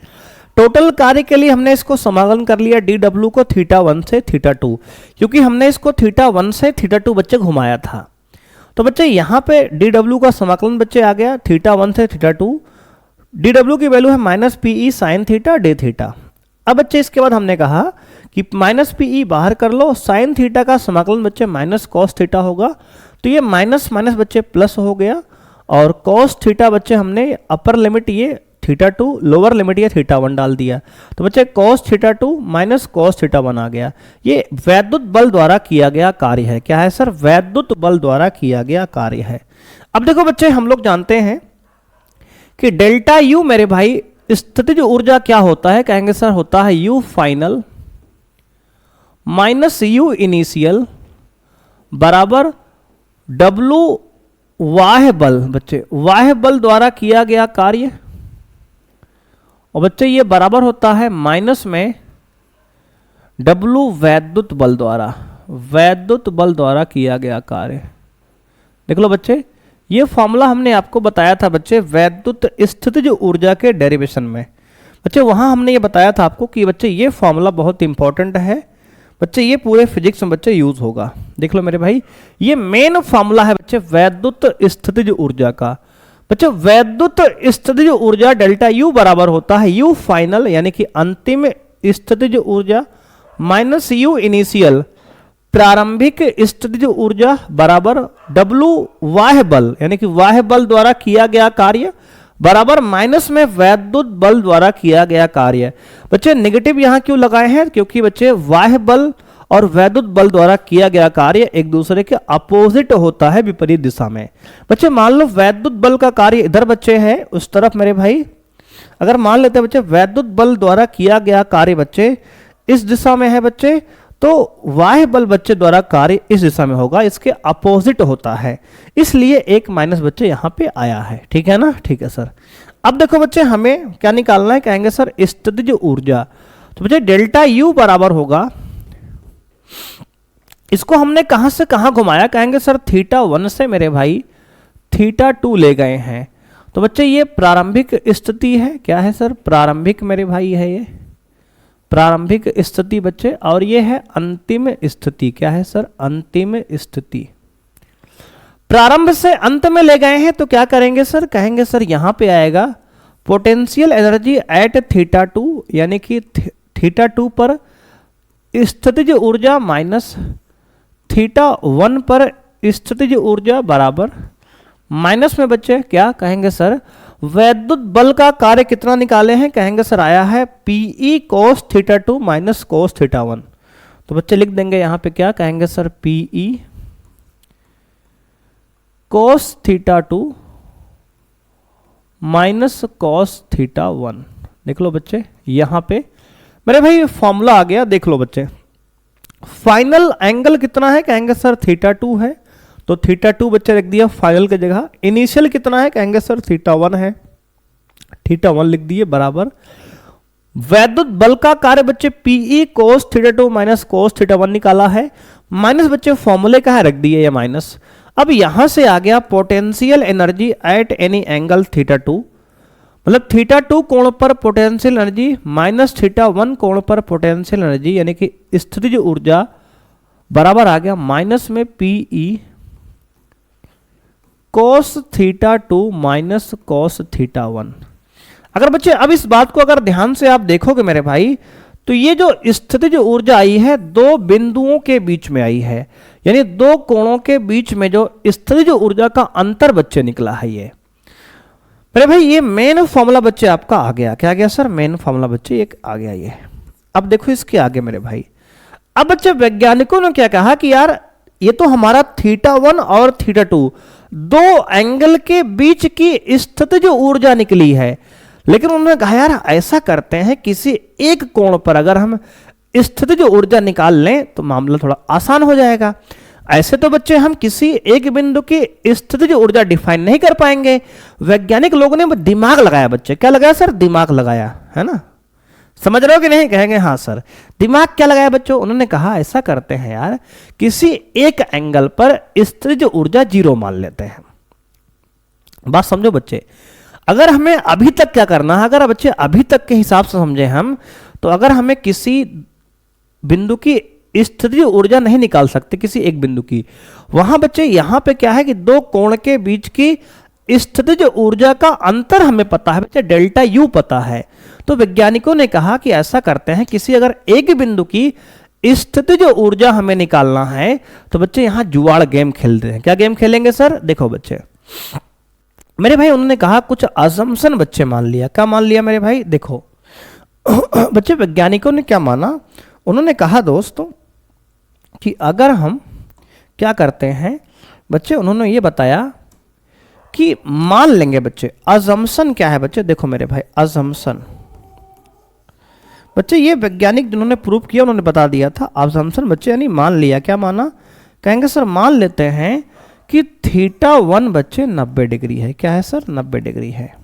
टोटल कार्य के लिए हमने इसको समाकलन कर लिया DW को थीटा 1 से थीटा 2, क्योंकि हमने इसको थीटा 1 से थीटा 2 बच्चे घुमाया था। तो बच्चे यहां पे DW का समाकलन बच्चे आ गया थीटा 1 से थीटा 2। DW की वैल्यू है minus PE sine theta d theta. अब बच्चे इसके बाद हमने कहा कि माइनस पीई बाहर कर लो, साइन थीटा का समाकलन बच्चे माइनस कॉस थीटा होगा, तो ये माइनस माइनस बच्चे प्लस हो गया, और कॉस थीटा बच्चे हमने अपर लिमिट ये थीटा 2, लोअर लिमिट ये थीटा 1 डाल दिया, तो बच्चे cos theta 2 minus cos theta 1 आ गया। ये वैद्युत बल द्वारा किया गया कार्य है। क्या है सर? वैद्युत बल द्वारा किया गया कार्य है। अब देखो बच्चे, हम लोग जानते हैं कि डेल्टा यू मेरे भाई स्थितिज ऊर्जा क्या होता है, कहेंगे सर होता है you final minus you initial बराबर W वाह्य बल। बच्चे वाह्य बल द्वारा किया गया कार्य, और बच्चे ये बराबर होता है माइनस में W वैद्युत बल द्वारा, वैद्युत बल द्वारा किया गया कार्य। देख लो बच्चे, ये फॉर्मूला हमने आपको बताया था बच्चे वैद्युत स्थितिज ऊर्जा के डेरिवेशन में। बच्चे वहां हमने ये बताया था आपको कि बच्चे ये फॉर्मूला बहुत इंपॉर्टेंट है बच्चे, ये पूरे फिजिक्स में बच्चे यूज होगा। देख लो मेरे भाई, ये मेन फॉर्मूला है बच्चे वैद्युत स्थितिज ऊर्जा का। बच्चे वैद्युत स्थितिज ऊर्जा डेल्टा यू बराबर होता है यू फाइनल यानी कि अंतिम स्थितिज ऊर्जा माइनस यू इनिशियल प्रारंभिक स्थितिज ऊर्जा बराबर W वाह्य बल यानी कि वाह्य बल द्वारा किया गया कार्य बराबर माइनस में वैद्युत बल द्वारा किया गया कार्य। बच्चे नेगेटिव यहां क्यों लगाए हैं? क्योंकि बच्चे वाह्य बल और वैद्युत बल द्वारा किया गया कार्य एक दूसरे के अपोजिट होता है, विपरीत दिशा में। बच्चे मान लो वैद्युत बल का कार्य इधर बच्चे है उस तरफ मेरे भाई, अगर मान लेते हैं बच्चे वैद्युत बल द्वारा किया गया कार्य बच्चे इस दिशा में है बच्चे, तो वाह्य बल बच्चे द्वारा कार्य इस दिशा में होगा, इसके अपोजिट होता है, इसलिए एक माइनस बच्चे यहां पे आया है। ठीक है ना? ठीक है सर। अब देखो बच्चे हमें क्या निकालना है, कहेंगे सर स्थितिज ऊर्जा। तो बच्चे डेल्टा यू बराबर होगा, इसको हमने कहां से कहां घुमाया, कहेंगे सर थीटा 1 से मेरे भाई थीटा 2 ले गए हैं। तो बच्चे ये प्रारंभिक स्थिति है। क्या है सर? प्रारंभिक मेरे भाई है ये प्रारंभिक स्थिति बच्चे, और ये है अंतिम स्थिति। क्या है सर? अंतिम स्थिति। प्रारंभ से अंत में ले गए हैं तो क्या करेंगे सर, कहेंगे सर यहां पे आएगा potential energy at theta two, यानी कि थीटा टू पर स्थितिज ऊर्जा माइनस थीटा वन पर स्थितिज ऊर्जा बराबर माइनस में बच्चे क्या कहेंगे सर, वैद्युत बल का कार्य कितना निकाले हैं, कहेंगे सर आया है PE cos theta two minus cos theta one. तो बच्चे लिख देंगे यहां पे क्या कहेंगे sir, PE cos theta two minus cos theta one. देख लो बच्चे यहां पे मेरे भाई फॉर्मूला आ गया, देख लो बच्चे। फाइनल एंगल कितना है, कहेंगे सर थीटा टू है, तो थीटा टू बच्चे रख दिया फाइनल की जगह। इनिशियल कितना है, कहेंगे सर थीटा वन है, थीटा वन लिख दिए बराबर वैद्युत बल का कार्य बच्चे PE cos theta two minus cos theta one निकाला है, माइनस बच्चे फॉर्मूले का है रख दिए ये माइनस। अब यहां से आ गया potential energy at any angle theta two, मतलब थीटा टू कोण पर potential energy minus theta one कोण पर पोटेंशियल एनर्जी, यानी कि स्थितिज ऊर्जा बराबर आ गया माइनस में PE cos theta two minus cos theta one. अगर बच्चे अब इस बात को अगर ध्यान से आप देखोगे मेरे भाई, तो ये जो स्थितिज ऊर्जा आई है दो बिंदुओं के बीच में आई है, यानी दो कोणों के बीच में जो स्थितिज ऊर्जा का अंतर बच्चे निकला है ये मेरे भाई, ये मेन फॉर्मूला बच्चे आपका आ गया। क्या आ गया सर, मेन फॉर्मूला बच्चे एक आ गया ये। अब देखो इसके आगे मेरे भाई, अब बच्चे वैज्ञानिकों ने क्या कहा कि यार ये तो हमारा थीटा वन और थीटा टू दो एंगल के बीच की स्थितिज ऊर्जा निकली है, लेकिन उन्होंने कहा यार ऐसा करते हैं किसी एक कोण पर अगर हम स्थितिज ऊर्जा निकाल लें तो मामला थोड़ा आसान हो जाएगा। ऐसे तो बच्चे हम किसी एक बिंदु की स्थितिज ऊर्जा डिफाइन नहीं कर पाएंगे। वैज्ञानिक लोगों ने दिमाग लगाया बच्चे, क्या लगाया सर, दिमाग लगाया है ना, समझ रहे हो कि नहीं, कहेंगे हाँ सर। दिमाग क्या लगाया बच्चों, उन्होंने कहा ऐसा करते हैं यार किसी एक एंगल पर स्थितिज ऊर्जा जीरो मान लेते हैं। बात समझो बच्चे, अगर हमें अभी तक क्या करना है, अगर बच्चे अभी तक के हिसाब से समझे हम, तो अगर हमें किसी बिंदु की स्थितिज ऊर्जा नहीं निकाल सकते किसी एक बिंदु की, वहां बच्चे यहां पे क्या है कि दो कोण के बीच की स्थितिज ऊर्जा का अंतर हमें पता है बच्चे, डेल्टा यू पता है। तो वैज्ञानिकों ने कहा कि ऐसा करते हैं किसी अगर एक बिंदु की स्थितिज ऊर्जा हमें निकालना है तो बच्चे यहां जुगाड़ गेम खेलते हैं। क्या गेम खेलेंगे सर, देखो बच्चे मेरे भाई, उन्होंने कहा कुछ असम्पशन बच्चे मान लिया। क्या मान लिया मेरे भाई, देखो बच्चे वैज्ञानिकों ने क्या माना, उन्होंने कहा दोस्तों कि अगर हम क्या करते हैं बच्चे, उन्होंने ये बताया कि मान लेंगे बच्चे, असम्पशन क्या है बच्चे, देखो मेरे भाई असम्पशन बच्चे ये वैज्ञानिक जिन्होंने प्रूव किया उन्होंने बता दिया था। असम्पशन बच्चे यानी मान लिया, क्या माना, कहेंगे सर मान लेते हैं कि थीटा वन बच्चे 90 डिग्री है। क्या है सर, 90 डिग्री है।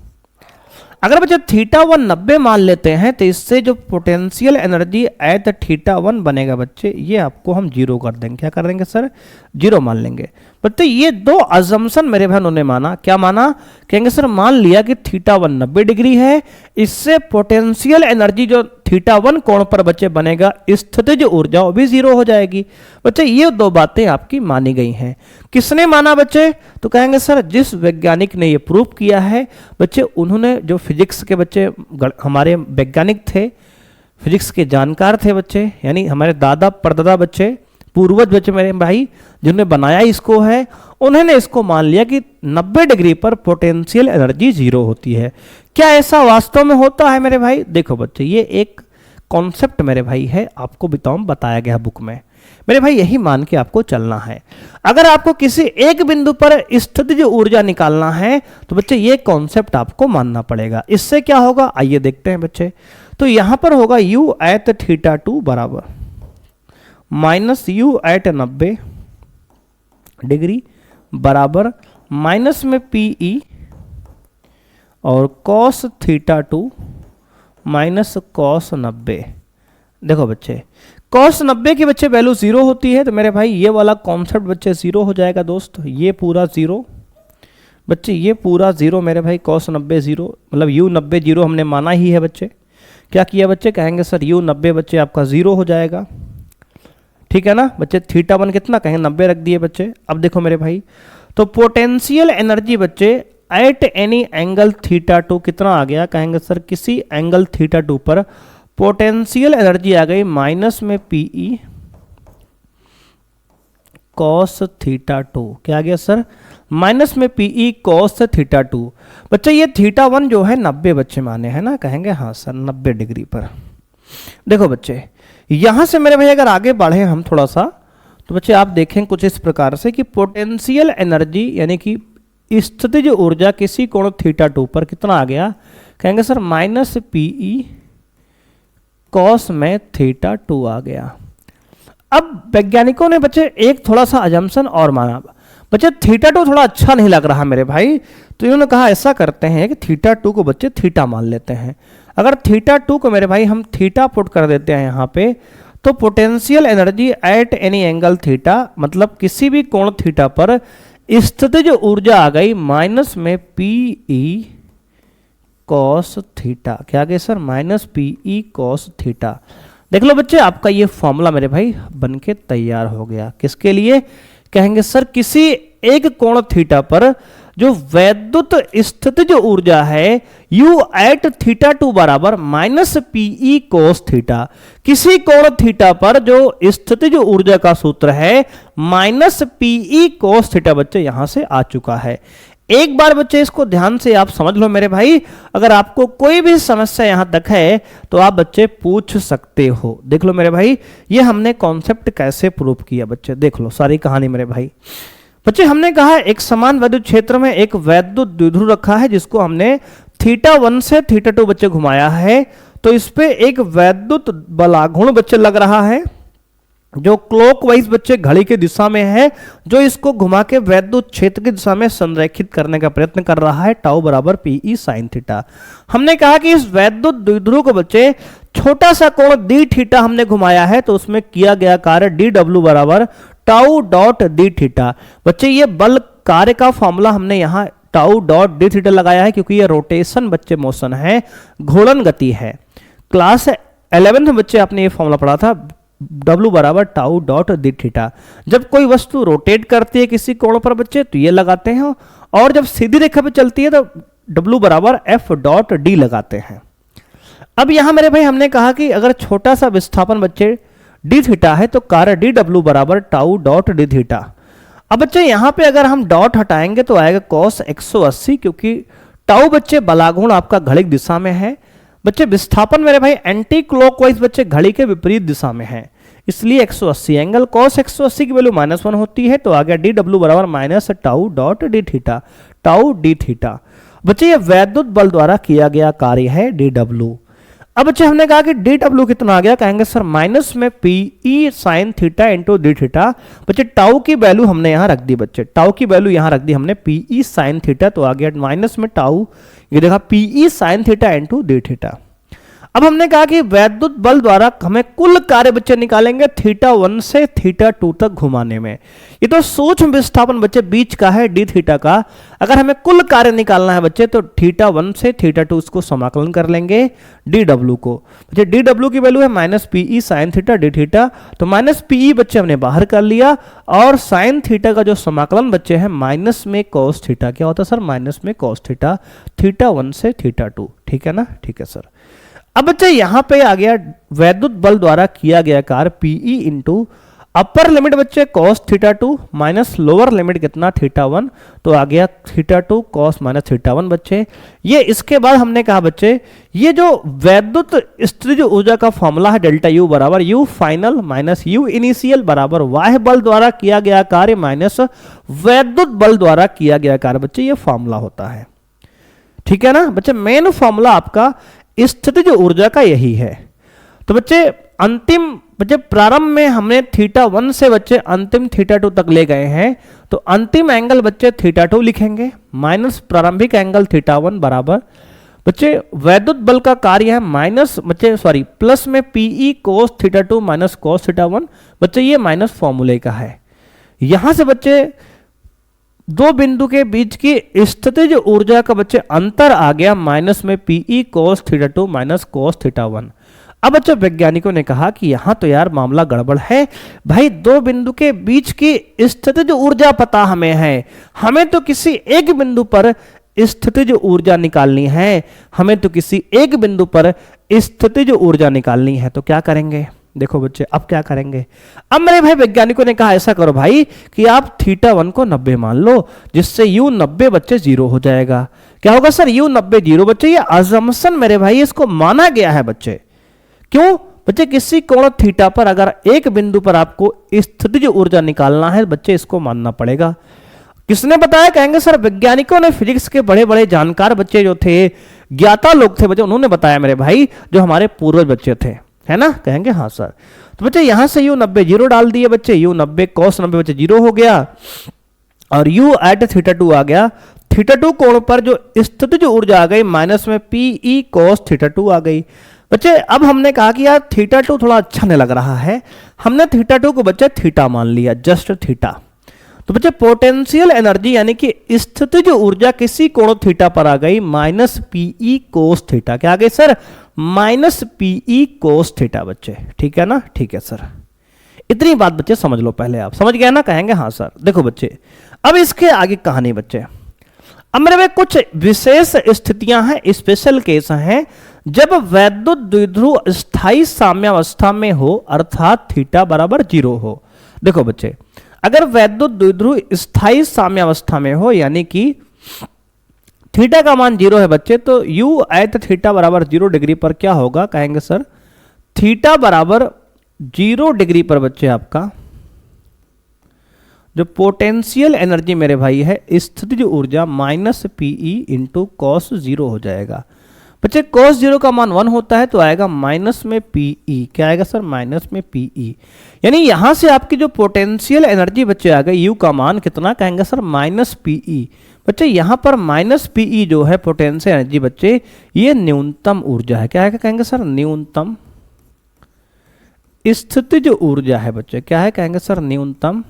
अगर बच्चे थीटा वन 90 मान लेते हैं तो इससे जो potential energy at theta one बनेगा बच्चे, ये आपको हम जीरो कर देंगे। क्या कर देंगे सर, जीरो मान लेंगे। बच्चे ये दो अजम्पशन मेरे भाई उन्होंने माना, क्या माना, कहेंगे सर मान लिया कि थीटा वन 90 डिग्री है, इससे पोटेंशियल एनर्जी जो थीटा वन कोण पर बच्चे बनेगा स्थितिज ऊर्जा वो भी जीरो हो जाएगी। बच्चे ये दो बातें आपकी मानी गई हैं। किसने माना बच्चे, तो कहेंगे सर जिस वैज्ञानिक ने ये प्रूव किया है बच्चे, उन्होंने जो फिजिक्स के बच्चे हमारे वैज्ञानिक थे, फिजिक्स के जानकार थे बच्चे, यानी हमारे दादा परदादा बच्चे, पूर्वज बच्चे मेरे भाई, जिन्होंने बनाया इसको है, उन्होंने इसको मान लिया कि 90 डिग्री पर पोटेंशियल एनर्जी जीरो होती है। क्या ऐसा वास्तव में होता है मेरे भाई, देखो बच्चे ये एक कॉन्सेप्ट मेरे भाई है, आपको बताया गया बुक में मेरे भाई, यही मान के आपको चलना है। अगर आपको किसी एक बिंदु पर स्थितिज ऊर्जा निकालना है तो बच्चे ये कॉन्सेप्ट आपको मानना पड़ेगा। इससे क्या होगा आइए देखते हैं बच्चे। तो यहां पर होगा u एट थीटा टू बराबर माइनस u एट 90 डिग्री बराबर माइनस में पीई और cos theta two minus cos 90। देखो बच्चे कॉस 90 की बच्चे वैल्यू जीरो होती है, तो मेरे भाई ये वाला कॉन्सेप्ट बच्चे जीरो हो जाएगा दोस्त, ये पूरा जीरो बच्चे, ये पूरा जीरो मेरे भाई, कॉस 90 जीरो, मतलब u 90 जीरो हमने माना ही है बच्चे। क्या किया बच्चे, कहेंगे सर u 90 बच्चे आपका जीरो हो जाएगा, ठीक है ना बच्चे। थीटा वन कितना कहेंगे 90 रख दिए बच्चे। अब देखो मेरे भाई, तो पोटेंशियल एनर्जी बच्चे at any angle theta two कितना आ गया, कहेंगे सर किसी एंगल थीटा टू पर पोटेंशियल एनर्जी आ गई माइनस में पीई कॉस थीटा टू। क्या आ गया सर, माइनस में पीई कॉस थीटा टू। बच्चे ये थीटा वन जो है 90 बच्चे माने हैं ना, कहेंगे हाँ सर 90 डिग्री पर। देखो बच्चे यहां से मेरे भाई अगर आगे बढ़े हम थोड़ा सा, तो बच्चे आप देखें कुछ इस प्रकार से कि पोटेंशियल एनर्जी यानी कि स्थितिज ऊर्जा किसी कोण थीटा टू पर कितना आ गया, कहेंगे सर माइनस पीई कॉस में थीटा टू आ गया। अब वैज्ञानिकों ने बच्चे एक थोड़ा सा अजम्पशन और माना, बच्चे थीटा टू थोड़ा अच्छा नहीं लग रहा मेरे भाई, तो इन्होंने कहा ऐसा करते हैं कि थीटा टू को बच्चे थीटा मान लेते हैं। अगर थीटा टू को मेरे भाई हम थीटा पुट कर देते हैं यहाँ पे, तो potential energy at any angle theta मतलब किसी भी कोण थीटा पर स्थितिज ऊर्जा आ गई माइनस में पीई कॉस थीटा। क्या आ गया sir, minus PE cos theta. देख लो बच्चे आपका ये फॉर्मूला मेरे भाई बनके तैयार हो गया। किसके लिए, कहेंगे सर किसी एक कोण थीटा पर जो वैद्युत स्थितिज ऊर्जा है U एट थीटा टू बराबर माइनस पीई कोस थीटा। किसी कोण थीटा पर जो स्थितिज ऊर्जा का सूत्र है माइनस पीई कोस थीटा बच्चे यहां से आ चुका है। एक बार बच्चे इसको ध्यान से आप समझ लो मेरे भाई, अगर आपको कोई भी समस्या यहां तक है तो आप बच्चे पूछ सकते हो। देख लो मेरे भाई ये हमने कॉन्सेप्ट कैसे प्रूव किया बच्चे, देख लो सारी कहानी मेरे भाई। बच्चे हमने कहा एक समान वैद्युत क्षेत्र में एक वैद्युत द्विध्रुव रखा है जिसको हमने थीटा वन से थीटा टू बच्चे घुमाया है, तो इस पे एक वैद्युत बलाघूर्ण बच्चे लग रहा है जो क्लॉकवाइज बच्चे घड़ी की दिशा में है, जो इसको घुमा के वैद्युत क्षेत्र की दिशा में संरेखित करने का प्रयत्न कर रहा है, टाउ बराबर पीई साइन थीटा। हमने कहा कि इस वैद्युत द्विध्रुव को बच्चे छोटा सा कोण डी थीटा हमने घुमाया है, तो उसमें किया गया कार्य डी डब्ल्यू बराबर टाउ डॉट डी थीटा। बच्चे ये बल कार्य का फॉर्मूला हमने यहाँ टाउ डॉट डी थीटा लगाया है क्योंकि ये रोटेशन बच्चे मोशन है, घूर्णन गति है। क्लास 11 में बच्चे आपने ये फॉर्मूला पढ़ा था W बराबर टाउ डॉट डी थीटा। जब कोई वस्तु रोटेट करती है किसी कोण पर बच्चे तो ये लगाते हैं, और जब सीधी रेखा पे चलती है तो W बराबर F डॉट डी लगाते हैं। अब यहां मेरे भाई हमने कहा कि अगर छोटा सा विस्थापन बच्चे डी थीटा है तो कार्य डी डब्ल्यू बराबर टाउ डॉट डी थीटा। अब बच्चे यहां पे अगर हम डॉट हटाएंगे तो आएगा cos 180, क्योंकि टाउ बच्चे बलाघूर्ण आपका घड़ी की दिशा में है। बच्चे विस्थापन मेरे भाई एंटी क्लॉकवाइज बच्चे घड़ी के विपरीत दिशा में है, इसलिए 180 एंगल cos 180 की वैल्यू -1 होती है, तो आ गया डी डब्ल्यू बराबर minus tau dot D theta, tau D theta. बच्चे ये वैद्युत बल द्वारा किया गया कार्य है डी डब्ल्यू। अब बच्चे हमने कहा कि डी डब्ल्यू कितना आ गया, कहेंगे सर माइनस में PE sine theta into d theta. बच्चे टाउ की वैल्यू हमने यहाँ रख दी, बच्चे टाउ की वैल्यू यहाँ रख दी हमने पीई साइन थीटा, तो आ गया माइनस में टाउ, ये देखा PE sine theta into d theta. अब हमने कहा कि वैद्युत बल द्वारा हमें कुल कार्य बच्चे निकालेंगे थीटा वन से थीटा टू तक घुमाने में। ये तो सूक्ष्म विस्थापन बच्चे बीच का है डी थीटा का, अगर हमें कुल कार्य निकालना है बच्चे तो थीटा वन से थीटा टू इसको समाकलन कर लेंगे डी डब्ल्यू को। बच्चे डी डब्ल्यू की वैल्यू है minus PE sine theta d theta, तो माइनस पीई बच्चे हमने बाहर कर लिया, और साइन थीटा का जो समाकलन बच्चे है माइनस में कॉस थीटा। क्या होता है सर, माइनस में कॉस थीटा, थीटा वन से थीटा टू। ठीक है ना, ठीक है सर। अब बच्चे यहां पे आ गया वैद्युत बल द्वारा किया गया कार्य पीई इंटू अपर लिमिट बच्चे cos theta two minus lower limit कितना थीटा वन, तो आ गया theta two cos minus theta one बच्चे। ये इसके बाद हमने कहा बच्चे ये जो वैद्युत स्थितिज ऊर्जा का फॉर्मूला है डेल्टा यू बराबर you final minus you initial बराबर बाह्य बल द्वारा किया गया कार्य माइनस वैद्युत बल द्वारा किया गया कार्य बच्चे, ये फॉर्मूला होता है। ठीक है ना बच्चे, मेन फॉर्मूला आपका स्थितिज ऊर्जा का यही है। तो बच्चे अंतिम बच्चे प्रारंभ में हमने थीटा वन से बच्चे अंतिम थीटा टू तक ले गए हैं, तो अंतिम एंगल बच्चे थीटा टू लिखेंगे माइनस प्रारंभिक एंगल थीटा वन बराबर बच्चे वैद्युत बल का कार्य है माइनस बच्चे सॉरी प्लस में PE cos theta two minus cos theta one बच्चे, ये माइनस फॉर्मूले का है। यहां से बच्चे दो बिंदु के बीच की स्थितिज ऊर्जा का बच्चे अंतर आ गया माइनस में PE cos theta two minus cos theta one. अब बच्चों वैज्ञानिकों ने कहा कि यहां तो यार मामला गड़बड़ है भाई, दो बिंदु के बीच की स्थितिज ऊर्जा पता हमें है, हमें तो किसी एक बिंदु पर स्थितिज ऊर्जा निकालनी है, हमें तो किसी एक बिंदु पर स्थितिज ऊर्जा निकालनी है। तो क्या करेंगे देखो बच्चे, अब क्या करेंगे। अब मेरे भाई वैज्ञानिकों ने कहा ऐसा करो भाई कि आप θ1 को 90 मान लो, जिससे u 90 बच्चे 0 हो जाएगा। क्या होगा सर, u 90 0 बच्चे, ये अजम्पशन मेरे भाई, इसको माना गया है बच्चे। क्यों बच्चे, किसी कोण थीटा पर अगर एक बिंदु पर आपको स्थितिज ऊर्जा निकालना है बच्चे, इसको मानना पड़ेगा। किसने बताया, कहेंगे सर वैज्ञानिकों ने, फिजिक्स के बड़े बड़े जानकार बच्चे जो थे, ज्ञाता लोग थे बच्चे, उन्होंने बताया मेरे भाई, जो हमारे पूर्वज बच्चे थे, है ना। कहेंगे हाँ सर। तो बच्चे यहां से u 90 0 डाल दिए बच्चे, u 90 cos 90 बच्चे 0 हो गया, और u एट θ2 आ गया। θ2 कोण पर जो स्थितिज ऊर्जा आ गई माइनस में Pe cos θ2 आ गई। बच्चे अब हमने कहा कि यार θ2 थोड़ा अच्छा नहीं लग रहा है, हमने θ2 को बच्चे थीटा मान लिया, जस्ट थीटा। तो बच्चे पोटेंशियल एनर्जी यानी कि स्थितिज ऊर्जा किसी कोण थीटा पर आ गई माइनस Pe cos थीटा। क्या आ गई sir, minus Pe cos theta बच्चे, ठीक है ना। ठीक है सर, इतनी बात बच्चे समझ लो पहले, आप समझ गए ना। कहेंगे हाँ सर। देखो बच्चे अब इसके आगे कहानी बच्चे, अब मेरे में कुछ विशेष स्थितियां हैं, स्पेशल केस हैं, जब वैद्युत द्विध्रुव स्थायी साम्यावस्था में हो अर्थात थीटा बराबर 0 हो। देखो बच्चे, अगर वैद्युत द्विध्रुव स्थायी साम्यावस्था में हो यानी कि थीटा का मान 0 है बच्चे, तो u एट थीटा बराबर 0 डिग्री पर क्या होगा, कहेंगे सर थीटा बराबर 0 डिग्री पर बच्चे आपका जो पोटेंशियल एनर्जी मेरे भाई है, स्थितिज ऊर्जा माइनस Pe इंटू कॉस 0 हो जाएगा। बच्चे cos 0 का मान 1 होता है तो आएगा माइनस में Pe। क्या आएगा सर, माइनस में Pe। यानी यहां से आपकी जो पोटेंशियल एनर्जी बच्चे आ गई, u का मान कितना, कहेंगे सर माइनस Pe। बच्चे यहां पर माइनस Pe जो है पोटेंशियल एनर्जी बच्चे, ये न्यूनतम ऊर्जा है। क्या है, कहेंगे सर न्यूनतम स्थितिज ऊर्जा है बच्चे। क्या है, कहेंगे सर न्यूनतम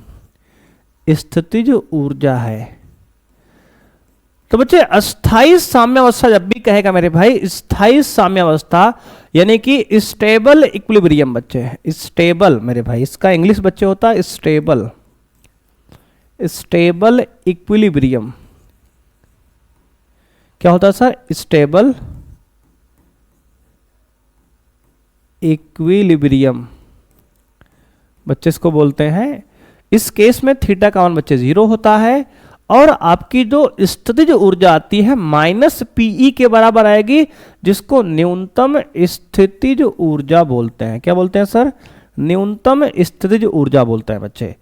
स्थितिज ऊर्जा है। तो बच्चे अस्थाई साम्यावस्था जब भी कहेगा मेरे भाई, स्थाई साम्यावस्था यानी कि स्टेबल इक्विलिब्रियम बच्चे, स्टेबल मेरे भाई, इसका इंग्लिश बच्चे होता है स्टेबल, स्टेबल इक्विलिब्रियम। क्या होता है सर, स्टेबल इक्विलिब्रियम बच्चे इसको बोलते हैं। इस केस में थीटा का मान बच्चे 0 होता है और आपकी जो स्थितिज ऊर्जा आती है माइनस Pe के बराबर आएगी, जिसको न्यूनतम स्थितिज ऊर्जा बोलते हैं। क्या बोलते हैं सर, न्यूनतम स्थितिज ऊर्जा बोलते हैं बच्चे।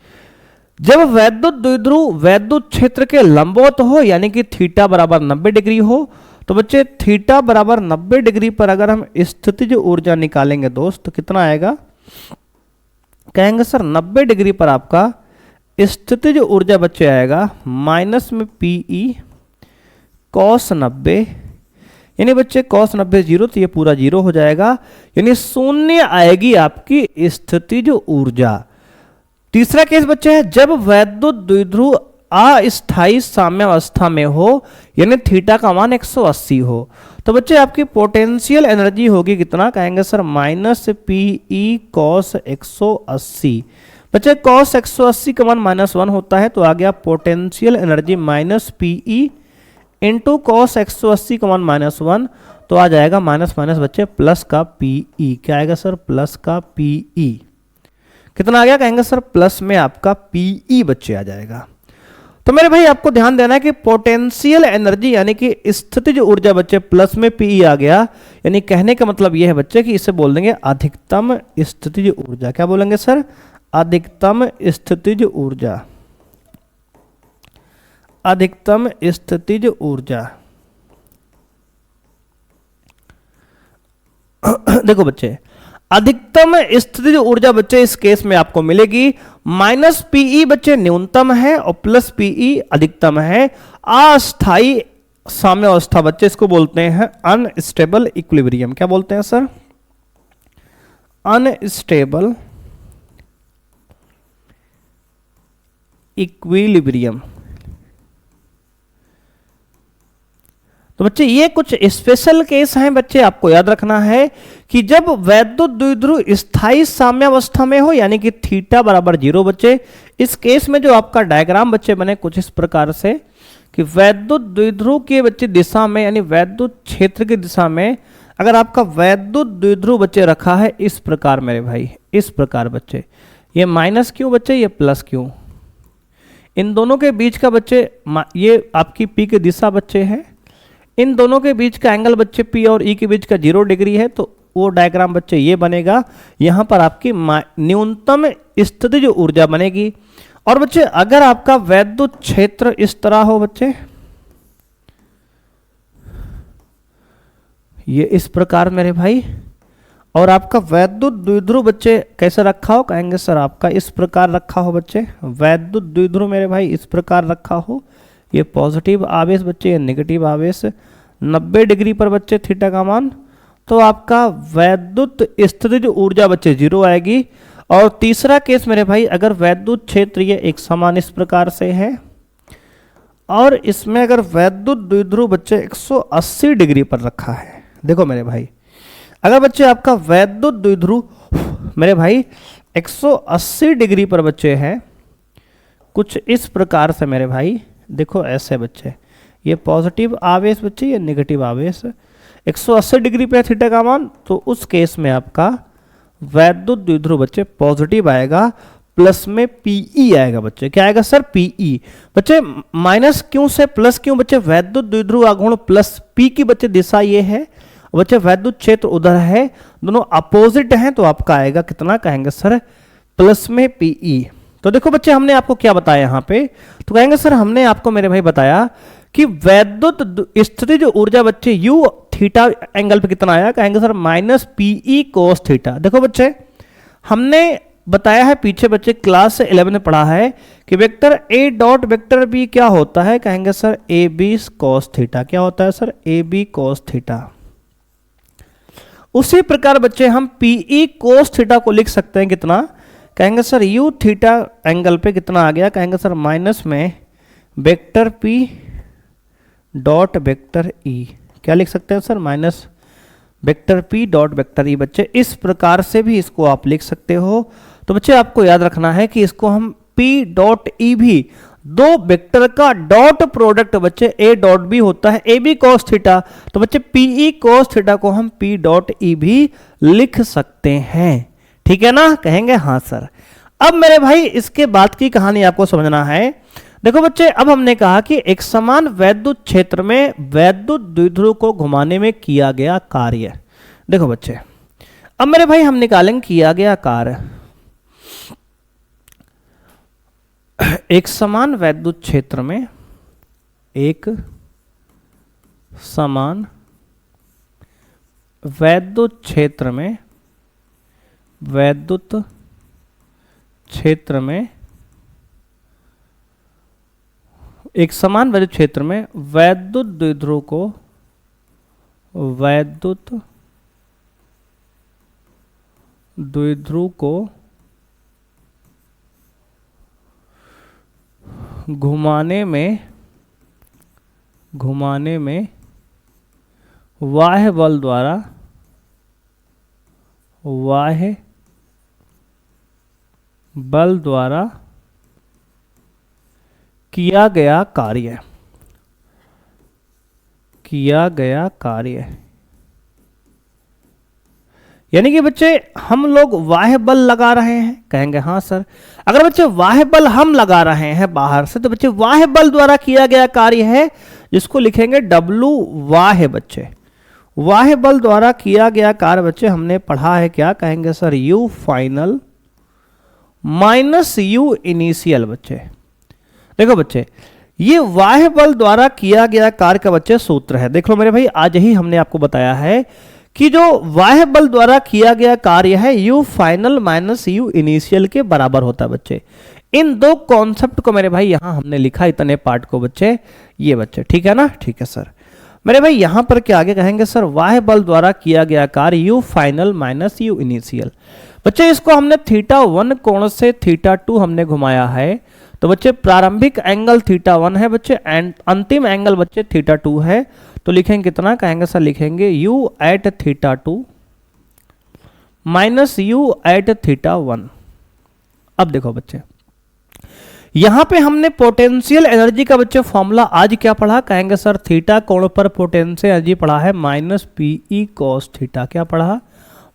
जब वैद्युत द्विध्रुव वैद्युत क्षेत्र के लंबवत हो यानी कि थीटा बराबर 90 डिग्री हो, तो बच्चे थीटा बराबर 90 डिग्री पर अगर हम स्थितिज ऊर्जा निकालेंगे दोस्त, तो कितना आएगा, कहेंगे सर 90 डिग्री पर आपका स्थितिज ऊर्जा बच्चे आएगा माइनस में Pe cos 90, यानी बच्चे cos 90 0, तो ये पूरा 0 हो जाएगा, यानी शून्य आएगी आपकी स्थितिज ऊर्जा। तीसरा केस बच्चे है, जब वैद्युत द्विध्रुव अस्थायी साम्यावस्था में हो यानी थीटा का मान 180 हो, तो बच्चे आपकी पोटेंशियल एनर्जी होगी कितना, कहेंगे सर माइनस Pe cos 180। बच्चे cos 180 का मान माइनस 1 होता है तो आ गया potential energy minus Pe into cos 180 का मान माइनस 1, तो आ जाएगा माइनस माइनस बच्चे प्लस का Pe। क्या आएगा सर, प्लस का Pe। कितना आ गया, कहेंगे सर प्लस में आपका Pe बच्चे आ जाएगा। तो मेरे भाई आपको ध्यान देना है कि पोटेंशियल एनर्जी यानी कि स्थितिज ऊर्जा बच्चे प्लस में Pe आ गया, यानी कहने का मतलब यह है बच्चे कि इसे बोल देंगे अधिकतम स्थितिज ऊर्जा। क्या बोलेंगे सर, अधिकतम स्थितिज ऊर्जा, अधिकतम स्थितिज ऊर्जा। देखो बच्चे, अधिकतम स्थितिज ऊर्जा बच्चे इस केस में आपको मिलेगी माइनस Pe बच्चे न्यूनतम है और प्लस Pe अधिकतम है। अस्थाई साम्यावस्था बच्चे इसको बोलते हैं अनस्टेबल इक्विलिब्रियम। क्या बोलते हैं सर, अनस्टेबल इक्विलिब्रियम। तो बच्चे ये कुछ स्पेशल केस हैं बच्चे, आपको याद रखना है कि जब वैद्युत द्विध्रुव स्थायी साम्यावस्था में हो यानी कि थीटा बराबर 0 बच्चे, इस केस में जो आपका डायग्राम बच्चे बने कुछ इस प्रकार से कि वैद्युत द्विध्रुव के बच्चे दिशा में यानी वैद्युत क्षेत्र की दिशा में अगर आपका वैद्युत द्विध्रुव बच्चे रखा है इस प्रकार मेरे भाई, इस प्रकार बच्चे, ये माइनस क्यों बच्चे, ये प्लस क्यों, इन दोनों के बीच का बच्चे ये आपकी पी की दिशा बच्चे है, इन दोनों के बीच का एंगल बच्चे पी और ई के बीच का 0 डिग्री है, तो वो डायग्राम बच्चे ये बनेगा। यहां पर आपकी न्यूनतम स्थितिज ऊर्जा बनेगी। और बच्चे अगर आपका वैद्युत क्षेत्र इस तरह हो बच्चे, ये इस प्रकार मेरे भाई, और आपका वैद्युत द्विध्रुव बच्चे कैसे रखा हो, कहेंगे सर आपका इस प्रकार रखा हो बच्चे, वैद्युत द्विध्रुव मेरे भाई इस प्रकार रखा हो, ये पॉजिटिव आवेश बच्चे, ये नेगेटिव आवेश, 90 डिग्री पर बच्चे थीटा का मान, तो आपका वैद्युत स्थितिज ऊर्जा बच्चे 0 आएगी। और तीसरा केस मेरे भाई, अगर वैद्युत क्षेत्र ये एक समान इस प्रकार से है और इसमें अगर वैद्युत द्विध्रुव बच्चे 180 डिग्री पर रखा है, देखो मेरे भाई, अगर बच्चे आपका वैद्युत द्विध्रुव मेरे भाई 180 डिग्री पर बच्चे है कुछ इस प्रकार से मेरे भाई, देखो ऐसे बच्चे, ये पॉजिटिव आवेश बच्चे, ये नेगेटिव आवेश, 180 डिग्री पे थीटा का मान, तो उस केस में आपका वैद्युत द्विध्रुव बच्चे पॉजिटिव आएगा, प्लस में पीई आएगा बच्चे, क्या आएगा सर, पीई बच्चे, माइनस क्यों से प्लस क्यों बच्चे, वैद्युत द्विध्रुव आघूर्ण प्लस पी की बच्चे दिशा ये है, बच्चे वैद्युत क्षेत्र उधर है, दोनों अपोजिट हैं, तो आपका आएगा कितना, कहेंगे सर प्लस में पीई। तो देखो बच्चे हमने आपको क्या बताया यहाँ पे, तो कहेंगे सर हमने आपको मेरे भाई बताया कि वैद्युत स्थितिज ऊर्जा बच्चे यू थीटा एंगल पे कितना आया, कहेंगे sir minus PE cos theta. देखो बच्चे हमने बताया है पीछे बच्चे क्लास 11 में पढ़ा है कि vector A dot vector B क्या होता है, कहेंगे sir A B cos theta, क्या होता है sir, A B cos theta. उसी प्रकार बच्चे हम पीई कोस थीटा को लिख सकते हैं कितना, कहेंगे सर यू थीटा एंगल पे कितना आ गया, कहेंगे सर माइनस में vector P dot vector E, क्या लिख सकते हैं sir, minus vector P dot vector E. बच्चे इस प्रकार से भी इसको आप लिख सकते हो। तो बच्चे आपको याद रखना है कि इसको हम पी डॉट ई भी दो वेक्टर का डॉट प्रोडक्ट बच्चे ए डॉट बी होता है, ए बी कॉस थीटा, तो बच्चे पीई कॉस थीटा को हम पी डॉट ई भी लिख सकते हैं, ठीक है ना, कहेंगे हाँ सर। अब मेरे भाई इसके बाद की कहानी आपको समझना है। देखो बच्चे अब हमने कहा कि एक समान वैद्युत क्षेत्र में वैद्युत द्विध्रुव को घुमाने में किया गया कार्य। देखो बच्चे अब मेरे भाई हम निकालेंगे किया गया कार्य। एक समान वैद्युत क्षेत्र में, एक समान वैद्युत क्षेत्र में, वैद्युत क्षेत्र में, एक समान वैद्युत क्षेत्र में वैद्युत द्विध्रुव को, वैद्युत द्विध्रुव को घुमाने में बाह्य बल द्वारा, बाह्य बल द्वारा किया गया कार्य, किया गया कार्य। यानी कि बच्चे हम लोग बाह्य बल लगा रहे हैं, कहेंगे हाँ सर। अगर बच्चे बाह्य बल हम लगा रहे हैं बाहर से, तो बच्चे बाह्य बल द्वारा किया गया कार्य है जिसको लिखेंगे डब्लू बाह्य। बच्चे बाह्य बल द्वारा किया गया कार्य बच्चे हमने पढ़ा है, क्या कहेंगे sir, you final minus you initial. बच्चे देखो बच्चे ये बाह्य बल द्वारा किया गया कार्य का बच्चे सूत्र है। देख लो मेरे भाई आज ही हमने आपको बताया है कि जो बाह्य बल द्वारा किया गया कार्य है you final minus you initial के बराबर होता है। बच्चे इन दो कॉन्सेप्ट को मेरे भाई यहां हमने लिखा, इतने पार्ट को बच्चे, ये बच्चे ठीक है ना, ठीक है सर। मेरे भाई यहां पर क्या आगे कहेंगे सर, बाह्य बल द्वारा किया गया कार्य you final minus you initial. बच्चे इसको हमने थीटा 1 कोण से थीटा 2 हमने घुमाया है, तो बच्चे प्रारंभिक एंगल थीटा 1 है बच्चे, एंड अंतिम एंगल बच्चे थीटा 2 है। तो लिखेंगे कितना, कहेंगे सर लिखेंगे u at theta 2 minus u at theta 1। अब देखो बच्चे, यहां पे हमने पोटेंशियल एनर्जी का बच्चे फॉर्मूला आज क्या पढ़ा, कहेंगे सर थीटा कोण पर पोटेंशियल एनर्जी पढ़ा है माइनस पीई कॉस थीटा। क्या पढ़ा,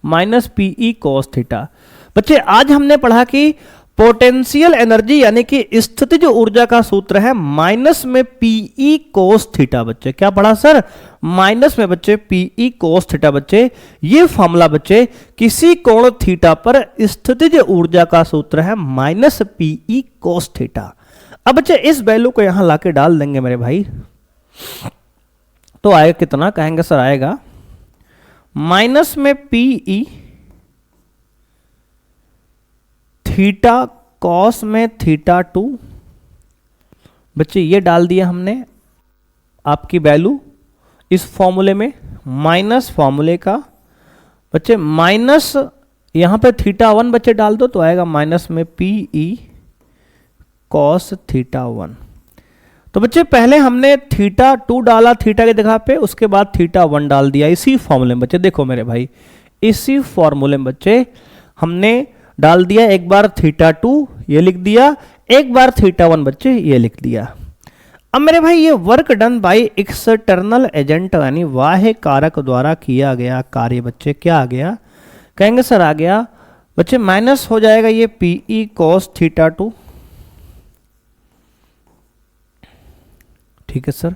माइनस पीई कॉस थीटा। बच्चे आज हमने पढ़ा कि पोटेंशियल एनर्जी यानी कि स्थितिज ऊर्जा का सूत्र है माइनस में पीई कोस थीटा। बच्चे क्या पढ़ा सर, माइनस में बच्चे पीई कोस थीटा। बच्चे ये फॉर्मूला बच्चे किसी कोण थीटा पर स्थितिज ऊर्जा का सूत्र है माइनस पीई कोस थीटा। अब बच्चे इस वैल्यू को यहां लाके डाल देंगे मेरे भाई, तो आएगा कितना, कहेंगे सर आएगा माइनस में पीई थीटा कॉस में थीटा 2। बच्चे ये डाल दिया हमने आपकी वैल्यू इस फॉर्मूले में, माइनस फॉर्मूले का बच्चे माइनस यहां पे थीटा 1 बच्चे डाल दो तो आएगा माइनस में पीई कॉस थीटा 1। तो बच्चे पहले हमने थीटा 2 डाला थीटा की जगह पे, उसके बाद थीटा 1 डाल दिया इसी फॉर्मूले में। बच्चे देखो मेरे भाई, इसी फॉर्मूले में बच्चे हमने डाल दिया, एक बार थीटा 2 ये लिख दिया, एक बार थीटा 1 बच्चे ये लिख दिया। अब मेरे भाई ये work done by external agent यानी बाह्य कारक द्वारा किया गया कार्य बच्चे क्या आ गया, कहेंगे सर आ गया बच्चे माइनस हो जाएगा ये पीई कॉस थीटा 2। ठीक है सर,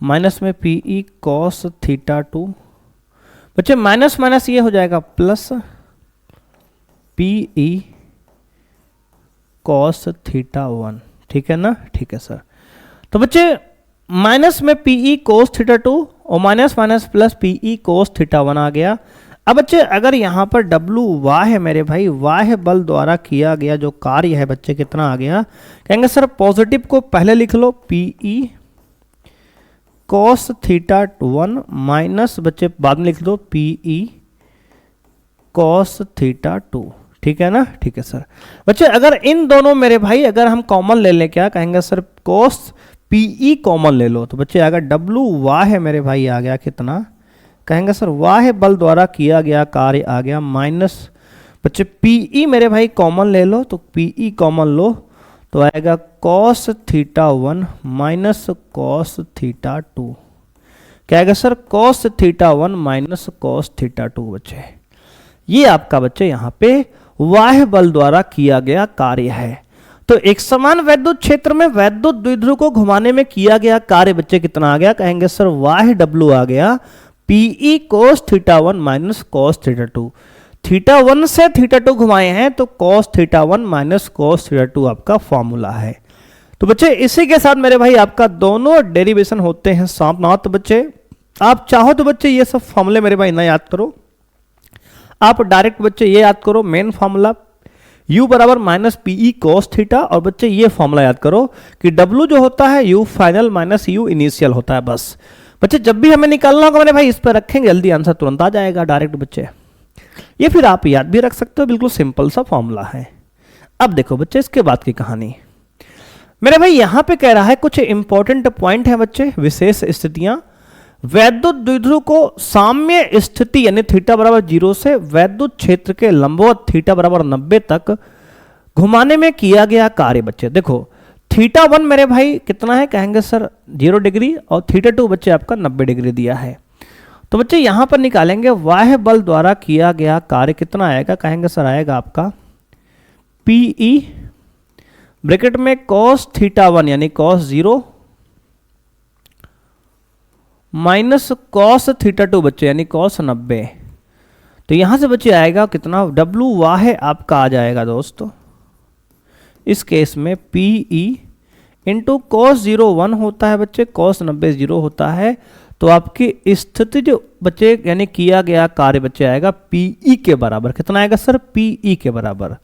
माइनस में पीई कॉस थीटा 2 बच्चे माइनस माइनस ये हो जाएगा प्लस पीई कॉस थीटा 1। ठीक है ना, ठीक है सर। तो बच्चे माइनस में पीई कॉस थीटा 2 और minus minus plus PE cos theta 1 आ गया। अब बच्चे अगर यहां पर डब्लू वाह है मेरे भाई, वाह बल द्वारा किया गया जो कार्य है बच्चे कितना आ गया, कहेंगे सर पॉजिटिव को पहले लिख लो पीई कॉस थीटा 1 माइनस बच्चे बाद में लिख दो पीई कॉस थीटा 2। ठीक है ना, ठीक है सर। बच्चे अगर इन दोनों मेरे भाई अगर हम कॉमन ले लें, क्या कहेंगे सर कोस पीई कॉमन ले लो, तो बच्चे अगर डब्लू वाह है मेरे भाई आ गया कितना, कहेंगे सर वाह बल द्वारा किया गया कार्य आ गया माइनस बच्चे पीई मेरे भाई कॉमन ले लो, तो पीई कॉमन लो तो आएगा cos theta 1 minus cos theta 2। क्या आएगा sir, cos theta 1 minus cos theta 2। बच्चे ये आपका बच्चे यहाँ पे वाह्य बल द्वारा किया गया कार्य है। तो एक समान वैद्युत क्षेत्र में वैद्युत द्विध्रुव को घुमाने में किया गया कार्य बच्चे कितना आ गया, कहेंगे सर वाह्य डब्लू आ गया PE cos theta 1 minus cos theta 2। Theta 1 से थीटा 2 घुमाए हैं तो cos theta 1 minus cos theta 2 आपका फॉर्मूला है। तो बच्चे इसी के साथ मेरे भाई आपका दोनों डेरिवेशन होते हैं समाप्त। तो बच्चे आप चाहो तो बच्चे ये सब फॉर्मूले मेरे भाई ना याद करो, आप डायरेक्ट बच्चे ये याद करो मेन फॉर्मूला u बराबर माइनस पीई कॉस थीटा, और बच्चे ये फॉर्मूला याद करो कि w जो होता है u final minus u initial होता है। बस बच्चे जब भी हमें निकालना होगा मेरे भाई इस पर रखेंगे, जल्दी आंसर तुरंत आ जाएगा डायरेक्ट। बच्चे ये फिर आप याद भी रख सकते हो, बिल्कुल सिंपल सा फॉर्मूला है। अब देखो बच्चे इसके बाद की कहानी मेरे भाई यहां पे कह रहा है कुछ इंपॉर्टेंट पॉइंट है बच्चे, विशेष स्थितियां। वैद्युत द्विध्रुव को साम्य स्थिति यानी थीटा बराबर 0 से वैद्युत क्षेत्र के लंबवत थीटा बराबर 90 तक घुमाने में किया गया कार्य। बच्चे देखो थीटा 1 मेरे भाई कितना है, कहेंगे सर 0 डिग्री, और थीटा 2 बच्चे आपका 90 डिग्री दिया है। तो बच्चे यहां पर निकालेंगे वाह्य बल द्वारा किया गया कार्य कितना आएगा, कहेंगे सर आएगा आपका पीई ब्रैकेट में कॉस थीटा 1 यानी कॉस 0 माइनस कॉस थीटा 2 बच्चे यानी कॉस 90। तो यहां से बच्चे आएगा कितना, डब्लू वाह आपका आ जाएगा दोस्तों इस केस में पीई इंटू कॉस 0 1 होता है बच्चे, कॉस 90 0 होता है। तो आपकी स्थिति जो बच्चे यानी किया गया कार्य बच्चे आएगा पीई के बराबर, कितना आएगा सर पीई के बराबर।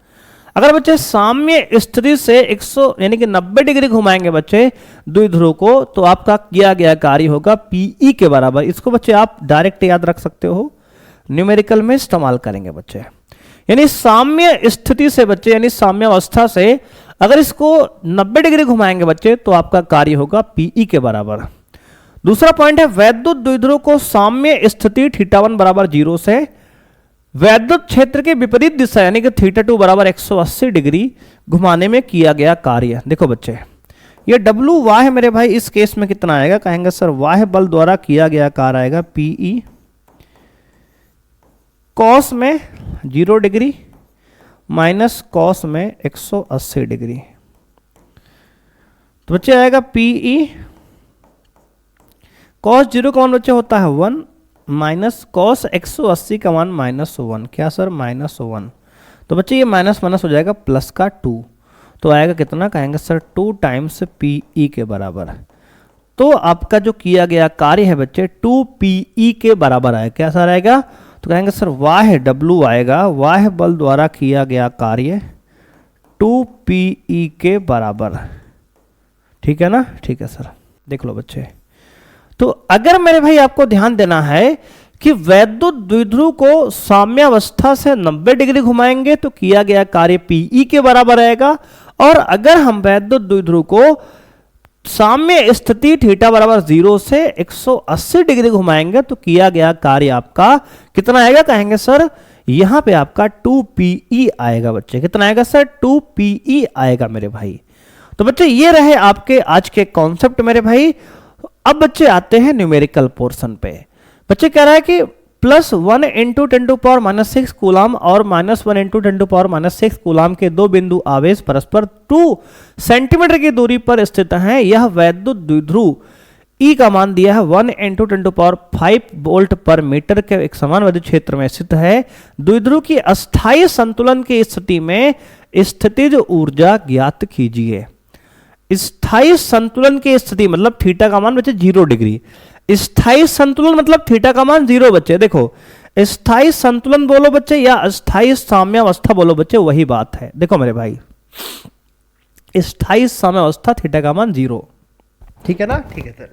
अगर बच्चे साम्य स्थिति से 100 यानी कि 90 डिग्री घुमाएंगे बच्चे द्विध्रुव को, तो आपका किया गया कार्य होगा पीई के बराबर। इसको बच्चे आप डायरेक्ट याद रख सकते हो, न्यूमेरिकल में इस्तेमाल करेंगे बच्चे। यानी साम्य स्थिति से बच्चे यानी साम्य अवस्था से अगर इसको 90 डिग्री घुमाएंगे बच्चे तो आपका कार्य होगा पीई के बराबर। दूसरा पॉइंट है वैद्युत द्विध्रुव को साम्य स्थिति θ1 बराबर 0 से वैद्युत क्षेत्र के विपरीत दिशा यानी कि θ2 बराबर 180 डिग्री घुमाने में किया गया कार्य। देखो बच्चे ये डब्ल्यू वाह मेरे भाई इस केस में कितना आएगा, कहेंगे सर वाह बल द्वारा किया गया कार्य आएगा पीई कॉस में 0 डिग्री माइनस कॉस में 180 डिग्री। तो बच्चे आएगा पीई कॉस 0 का मान बच्चे होता है 1 माइनस कॉस 180 का मान -1। क्या सर -1। तो बच्चे ये माइनस माइनस हो जाएगा प्लस का 2। तो आएगा कितना, कहेंगे सर 2 टाइम्स पीई के बराबर। तो आपका जो किया गया कार्य है बच्चे 2 पीई के बराबर आएगा। क्या सर आएगा, तो कहेंगे सर वाह डब्ल्यू आएगा, वाह बल द्वारा किया गया कार्य 2 पीई के बराबर। ठीक है ना, ठीक है सर। देख लो बच्चे, तो अगर मेरे भाई आपको ध्यान देना है कि वैद्युत द्विध्रुव को साम्यावस्था से 90 डिग्री घुमाएंगे तो किया गया कार्य पीई के बराबर आएगा, और अगर हम वैद्युत द्विध्रुव को साम्य स्थिति θ बराबर 0 से 180 डिग्री घुमाएंगे तो किया गया कार्य आपका कितना आएगा, कहेंगे सर यहां पे आपका 2 पीई आएगा। बच्चे कितना आएगा सर, 2 पीई आएगा मेरे भाई। तो बच्चे ये रहे आपके आज के कॉन्सेप्ट मेरे भाई। अब बच्चे आते हैं न्यूमेरिकल पोर्शन पे। बच्चे कह रहा है कि +1 × 10⁻⁶ कूलाम और -1 × 10⁻⁶ कूलाम के दो बिंदु आवेश परस्पर 2 सेंटीमीटर की दूरी पर स्थित हैं। यह वैद्युत द्विध्रुव E का मान दिया है 1 × 10⁵ वोल्ट पर मीटर के एक समान विद्युत क्षेत्र में स्थित है। द्विध्रुव की अस्थायी संतुलन की स्थिति में स्थितिज ऊर्जा ज्ञात कीजिए। स्थायी संतुलन की स्थिति मतलब थीटा का मान बच्चे 0 डिग्री। स्थायी संतुलन मतलब थीटा का मान 0 बच्चे। देखो स्थायी संतुलन बोलो बच्चे या स्थायी साम्यावस्था बोलो बच्चे, वही बात है। देखो मेरे भाई स्थायी साम्यावस्था थीटा का मान 0। ठीक है ना, ठीक है सर।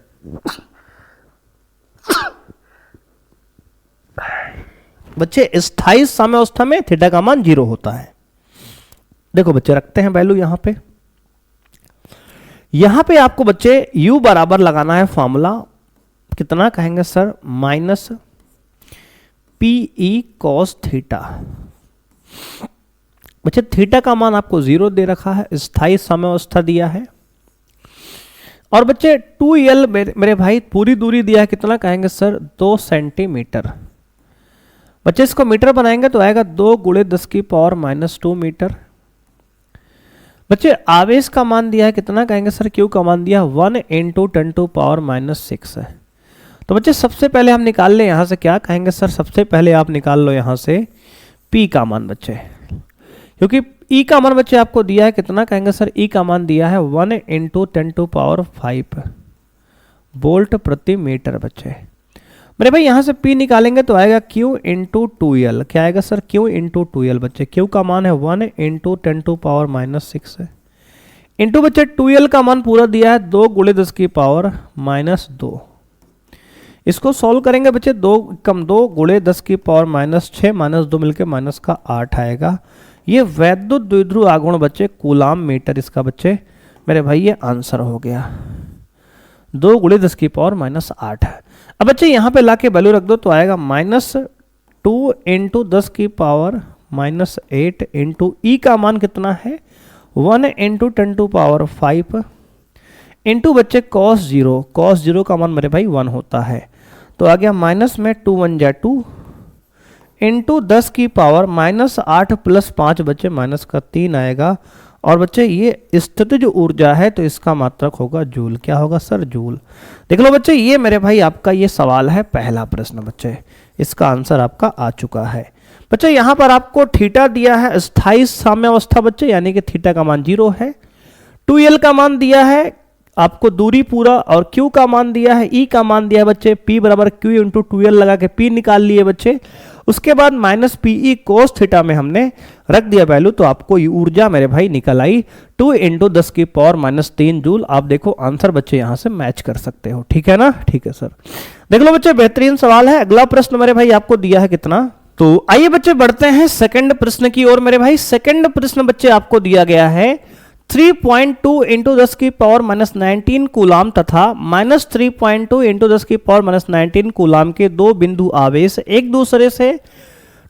बच्चे स्थायी साम्यावस्था में थीटा का मान 0 होता है। देखो बच्चे रखते हैं वैल्यू यहां पे आपको बच्चे u बराबर लगाना है फॉर्मूला कितना, कहेंगे सर -PE cos थीटा। बच्चे थीटा का मान आपको 0 दे रखा है, स्थायी साम्यावस्था दिया है, और बच्चे 2l मेरे भाई पूरी दूरी दिया है कितना, कहेंगे सर 2 सेंटीमीटर। बच्चे इसको मीटर बनाएंगे तो आएगा 2 × 10⁻⁻² मीटर। बच्चे आवेश का मान दिया है कितना, कहेंगे सर क्यू का मान दिया 1 × 10⁻⁶ है। तो बच्चे सबसे पहले हम निकाल ले यहां से क्या, कहेंगे सर सबसे पहले आप निकाल लो यहां से P का मान बच्चे, क्योंकि E का मान बच्चे आपको दिया है कितना, कहेंगे सर E का मान दिया है 1 × 10⁵ वोल्ट प्रति मीटर। बच्चे मेरे भाई यहां से P निकालेंगे तो आएगा Q × 2l। क्या आएगा सर, Q × 2l। बच्चे Q का मान है 1 × 10⁻⁻6 है, इंटू बच्चे 2l का मान पूरा दिया है 2 × 10⁻⁻2। इसको सॉल्व करेंगे बच्चे 2 × 2 × 10⁻⁻6 -2 मिलके -8 आएगा। ये वैद्युत द्विध्रुव आघूर्ण बच्चे कूलाम मीटर, इसका बच्चे मेरे भाई ये आंसर हो गया 2 × 10⁻⁸। अब बच्चे यहाँ पे लाके वैल्यू रख दो तो आएगा -2 × 10⁻⁸ इंटू E का मान कितना है 1 × 10⁵ इंटू बच्चे cos 0 का मान मेरे भाई 1 होता है। तो आ गया माइनस में 2 1 जा 2 इंटू 10⁻⁻8 + 5 बच्चे -3 आएगा। और बच्चे ये स्थितिज ऊर्जा है तो इसका मात्रक होगा जूल। क्या होगा सर, जूल। देख लो बच्चे ये मेरे भाई आपका ये सवाल है पहला प्रश्न बच्चे, इसका आंसर आपका आ चुका है। बच्चे यहाँ पर आपको थीटा दिया है स्थायी साम्यावस्था बच्चे, यानी कि थीटा का मान 0 है। 2l का मान दिया है आपको दूरी पूरा, और Q का मान दिया है, E का मान दिया है बच्चे P बराबर Q × 2l लगा के P निकाल लिए बच्चे। उसके बाद -PE cos थीटा में हमने रख दिया वैल्यू, तो आपको ऊर्जा मेरे भाई निकल आई 2 × 10⁻³ जूल। आप देखो आंसर बच्चे यहां से मैच कर सकते हो। ठीक है ना, ठीक है सर। देख लो बच्चे बेहतरीन सवाल है। अगला प्रश्न मेरे भाई आपको दिया है कितना, तो आइए बच्चे बढ़ते हैं सेकंड प्रश्न की ओर। मेरे भाई सेकंड प्रश्न बच्चे आपको दिया गया है 3.2 इंटू 10 की पावर माइनस 19 कूलाम तथा -3.2 इंटू 10 की पावर माइनस 19 कूलाम के दो बिंदु आवेश एक दूसरे से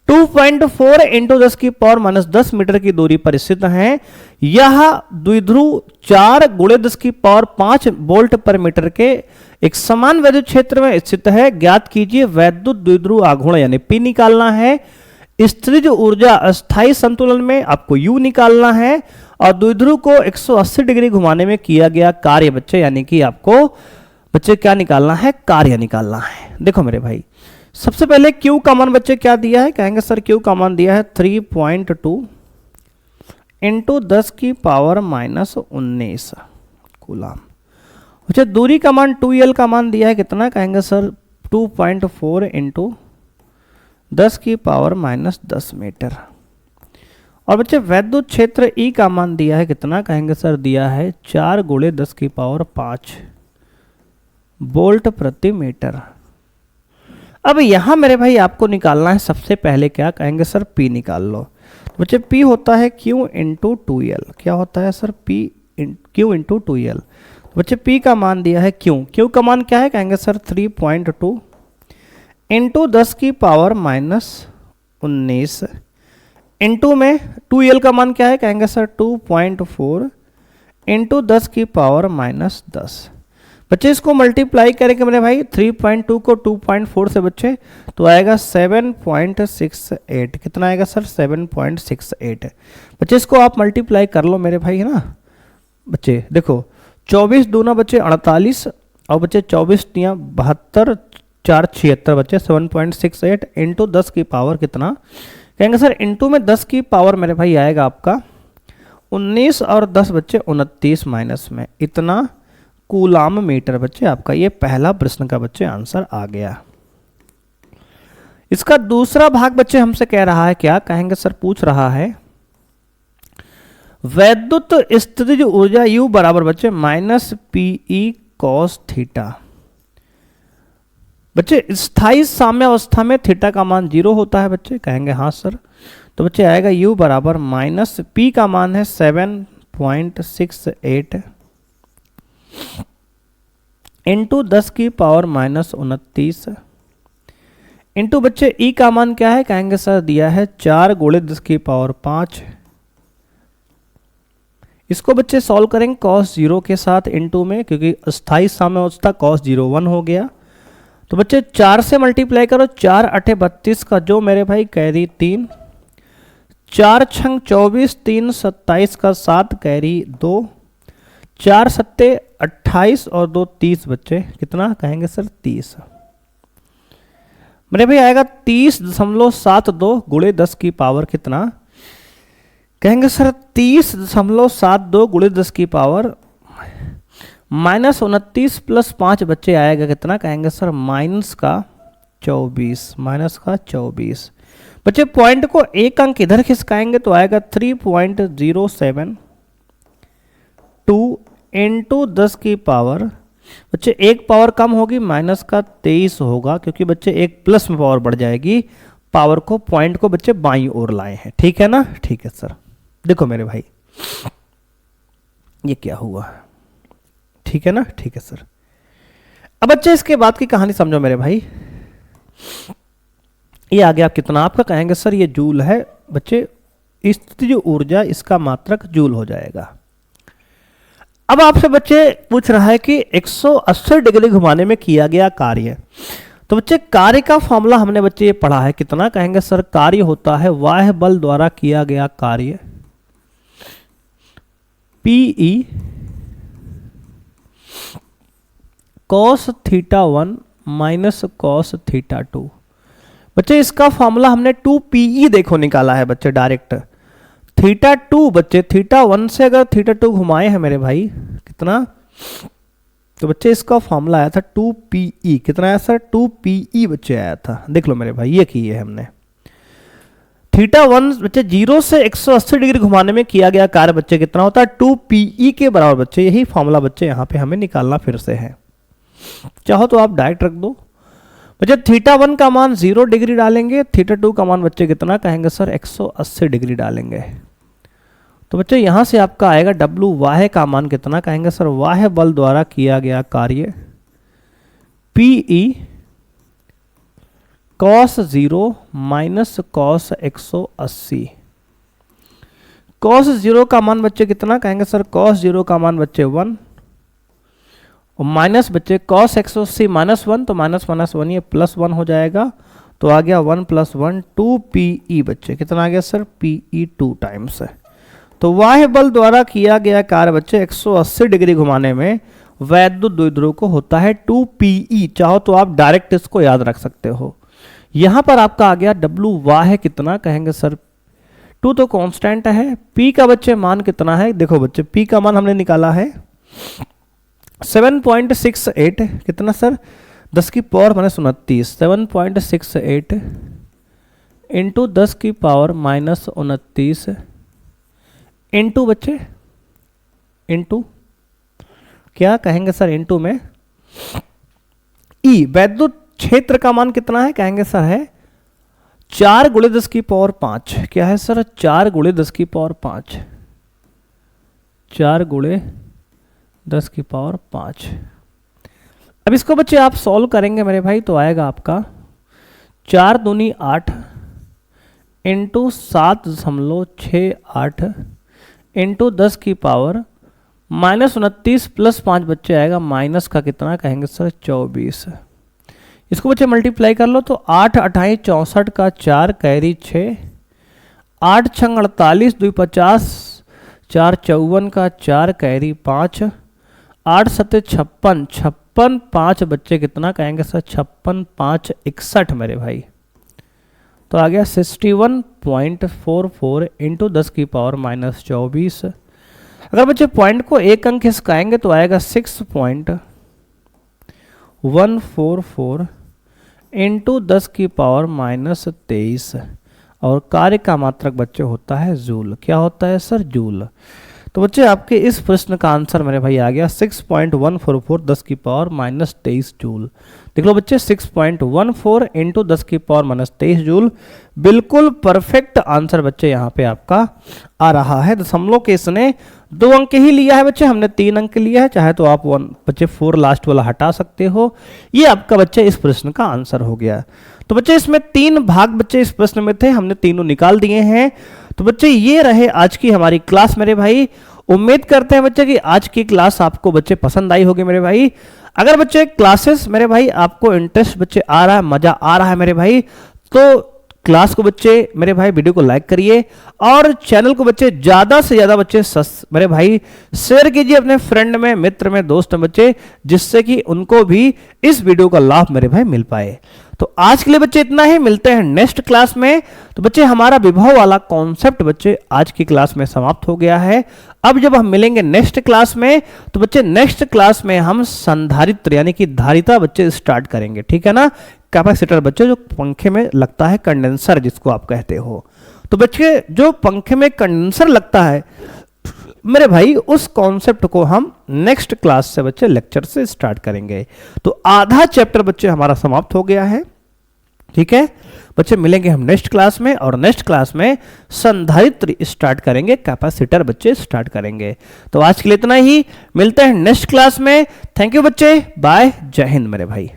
2.4 इंटू 10 की पावर माइनस 10 मीटर की दूरी पर स्थित हैं। यह द्विध्रुव 4 गुणे 10 की पावर 5 वोल्ट पर मीटर के एक समान वैद्युत क्षेत्र में स्थित है। ज्ञात कीजिए वैद्युत द्विध्रुव आघूर्ण यानी P निकालना है। स्थितिज ऊर्जा अस्थाई संतुलन में आपको U निकालना है और द्विध्रुव को 180 डिग्री घुमाने में किया गया कार्य बच्चे यानी कि आपको बच्चे क्या निकालना है, कार्य निकालना है। देखो मेरे भाई सबसे पहले Q का मान बच्चे क्या दिया है, कहेंगे सर Q का मान दिया है 3.2 इंटू 10 की पावर माइनस 19 कूलाम। अच्छा दूरी का मान 2L का मान दिया है कितना, कहेंगे सर 2.4 इंटू 10 की पावर माइनस 10 मीटर। और बच्चे वैद्युत क्षेत्र E का मान दिया है कितना, कहेंगे सर दिया है 4 गुणे 10 की पावर 5 वोल्ट प्रति मीटर। अब यहां मेरे भाई आपको निकालना है सबसे पहले क्या, कहेंगे सर P निकाल लो। तो बच्चे P होता है Q इंटू 2L। क्या होता है सर Q इंटू 2L। तो बच्चे P का मान दिया है Q का मान क्या है, कहेंगे सर 3.2 इंटू 10 की पावर माइनस 19 इंटू में 2L का मान क्या है, कहेंगे सर 2.4 इंटू 10 की पावर माइनस 10। बच्चे इसको मल्टीप्लाई करेंगे मेरे भाई 3.2 को 2.4 से बच्चे तो आएगा 7.68। कितना आएगा सर 7.68। बच्चे इसको आप मल्टीप्लाई कर लो मेरे भाई, है ना बच्चे। देखो 24 दूना बच्चे 48 और बच्चे 24 तियाँ 72 4 76 बच्चे 7.68 इंटू 10 की पावर कितना, कहेंगे सर इंटू में 10 की पावर मेरे भाई आएगा आपका 19 और 10 बच्चे 29 माइनस में इतना कूलाम मीटर। बच्चे आपका ये पहला प्रश्न का बच्चे आंसर आ गया। इसका दूसरा भाग बच्चे हमसे कह रहा है क्या, कहेंगे सर पूछ रहा है वैद्युत स्थितिज ऊर्जा U बराबर बच्चे माइनस PE cos थीटा। बच्चे स्थायी साम्यावस्था में थीटा का मान 0 होता है बच्चे, कहेंगे हाँ सर। तो बच्चे आएगा U बराबर माइनस P का मान है 7.68 इंटू 10 की पावर माइनस 29 इंटू बच्चे E का मान क्या है, कहेंगे सर दिया है 4 गुणे 10 की पावर 5। इसको बच्चे सॉल्व करेंगे cos 0 के साथ इंटू में, क्योंकि स्थायी साम्यावस्था cos 0 1 हो गया। तो बच्चे 4 से मल्टीप्लाई करो, 4 8 32 का जो मेरे भाई कैरी 3, 4 छंग 24 3 27 का 7 कैरी 2, 4 सत्ते 28 और 2 30 बच्चे कितना, कहेंगे सर 30। मेरे भाई आएगा 30.72 गुणे 10 की पावर कितना, कहेंगे सर 30.72 गुणे 10 की पावर माइनस 29 प्लस 5 बच्चे आएगा कितना, कहेंगे सर माइनस का 24 बच्चे। पॉइंट को एक अंक इधर खिसकाएंगे तो आएगा 3.072 इंटू 10 की पावर बच्चे एक पावर कम होगी माइनस का 23 होगा, क्योंकि बच्चे एक प्लस में पावर बढ़ जाएगी। पावर को पॉइंट को बच्चे बाईं ओर लाए हैं, ठीक है ना, ठीक है सर। देखो मेरे भाई ये क्या हुआ, ठीक है ना, ठीक है सर। अब बच्चे इसके बाद की कहानी समझो मेरे भाई। ये आ गया कितना आपका, कहेंगे सर ये जूल है बच्चे। स्थितिज ऊर्जा इसका मात्रक जूल हो जाएगा। अब आपसे बच्चे पूछ रहा है कि 180 डिग्री घुमाने में किया गया कार्य। तो बच्चे कार्य का फॉर्मूला हमने बच्चे ये पढ़ा है कितना, कहेंगे सर कार्य होता है बाह्य बल द्वारा किया गया कार्य PE cos theta 1 minus cos theta 2। बच्चे इसका फॉर्मूला हमने 2PE देखो निकाला है बच्चे डायरेक्ट। थीटा 2 बच्चे थीटा 1 से अगर थीटा 2 घुमाए हैं मेरे भाई कितना, तो बच्चे इसका फॉर्मूला आया था 2PE। कितना आया सर 2PE बच्चे आया था। देख लो मेरे भाई ये किए हमने। थीटा 1 बच्चे 0 से 180 डिग्री घुमाने में किया गया कार्य बच्चे कितना होता है 2PE के बराबर बच्चे। यही फॉर्मूला बच्चे यहाँ पे हमें निकालना फिर से है। चाहो तो आप डायरेक्ट रख दो बच्चे। थीटा 1 का मान 0 डिग्री डालेंगे, थीटा 2 का मान बच्चे कितना, कहेंगे सर 180 डिग्री डालेंगे। तो बच्चे यहां से आपका आएगा डब्लू वाह्य का मान कितना, कहेंगे सर वाह्य बल द्वारा किया गया कार्य PE cos 0 minus cos 180। cos 0 का मान बच्चे कितना, कहेंगे सर cos 0 का मान बच्चे 1 और माइनस बच्चे cos 180 माइनस 1, तो माइनस माइनस 1 ये प्लस 1 हो जाएगा, तो आ गया 1 + 1 2 PE बच्चे, कितना आ गया सर PE 2 टाइम्स है। तो वाह्य बल द्वारा किया गया कार्य बच्चे 180 डिग्री घुमाने में वैद्युत द्विध्रुव को होता है 2 PE। चाहो तो आप डायरेक्ट इसको याद रख सकते हो। यहां पर आपका आ गया डब्लू वाह्य कितना, कहेंगे सर 2 तो कांस्टेंट है, P का बच्चे मान कितना है, देखो बच्चे P का मान हमने निकाला है 7.68, कितना सर 10 की पावर -29, 7.68 इंटू 10 की पावर -29 इंटू बच्चे इंटू क्या कहेंगे सर इंटू में ई। वैद्युत क्षेत्र का मान कितना है, कहेंगे सर है 4 × 10 की पावर 5, क्या है सर 4 × 10 की पावर 5, 4 × 10 की पावर 5। अब इसको बच्चे आप सॉल्व करेंगे मेरे भाई, तो आएगा आपका 4 दूनी 8 इंटू 7.68 इंटू 10 की पावर -29 + 5 बच्चे आएगा माइनस का कितना, कहेंगे सर 24। इसको बच्चे मल्टीप्लाई कर लो तो 8 × 28 = 64 का 4 कैरी 6, 8 × 6 = 48 2 50 4 54 का 4 कैरी 5, 8 7 56 56 5 बच्चे कितना, कहेंगे सर 56 5 61 मेरे भाई, तो आ गया 61.44 इंटू 10 की पावर -24। अगर बच्चे पॉइंट को एक अंक खिसकाएंगे तो आएगा 6.144 इंटू 10 की पावर -23 और कार्य का मात्रक बच्चे होता है जूल। क्या होता है सर जूल। तो बच्चे आपके इस प्रश्न का आंसर मेरे भाई आ गया 6.144 10 की पावर -23 जूल। देख लो बच्चे 6.14 इंटू 10 की पावर -23 जूल, बिल्कुल परफेक्ट आंसर बच्चे यहाँ पे आपका आ रहा है। दशमलव के इसने 2 अंक ही लिया है बच्चे, हमने 3 अंक लिया है, चाहे तो आप 1 बच्चे 4 लास्ट वाला हटा सकते हो। ये आपका बच्चे इस प्रश्न का आंसर हो गया। तो बच्चे इसमें 3 भाग बच्चे इस प्रश्न में थे, हमने तीनों निकाल दिए हैं। तो बच्चे ये रहे आज की हमारी क्लास मेरे भाई। उम्मीद करते हैं बच्चे कि आज की क्लास आपको बच्चे पसंद आई होगी मेरे भाई। अगर बच्चे क्लासेस मेरे भाई आपको इंटरेस्ट बच्चे आ रहा है, मजा आ रहा है मेरे भाई, तो क्लास को बच्चे मेरे भाई वीडियो को लाइक करिए और चैनल को बच्चे ज्यादा से ज्यादा बच्चे मेरे भाई शेयर कीजिए अपने फ्रेंड में, मित्र में, दोस्त में बच्चे, जिससे कि उनको भी इस वीडियो का लाभ मेरे भाई मिल पाए। तो आज के लिए बच्चे इतना ही, मिलते हैं नेक्स्ट क्लास में। तो बच्चे हमारा विभव वाला कॉन्सेप्ट बच्चे आज की क्लास में समाप्त हो गया है। अब जब हम मिलेंगे नेक्स्ट क्लास में, तो बच्चे नेक्स्ट क्लास में हम संधारित्र यानी कि धारिता बच्चे स्टार्ट करेंगे, ठीक है ना। कैपेसिटर बच्चे जो पंखे में लगता है, कंडेंसर जिसको आप कहते हो। तो बच्चे जो पंखे में कंडेंसर लगता है मेरे भाई, उस कॉन्सेप्ट को हम नेक्स्ट क्लास से बच्चे लेक्चर से स्टार्ट करेंगे। तो आधा चैप्टर बच्चे हमारा समाप्त हो गया है, ठीक है बच्चे। मिलेंगे हम नेक्स्ट क्लास में और नेक्स्ट क्लास में संधारित्र स्टार्ट करेंगे, कैपेसिटर बच्चे स्टार्ट करेंगे। तो आज के लिए इतना ही, मिलते हैं नेक्स्ट क्लास में। थैंक यू बच्चे, बाय, जय हिंद मेरे भाई।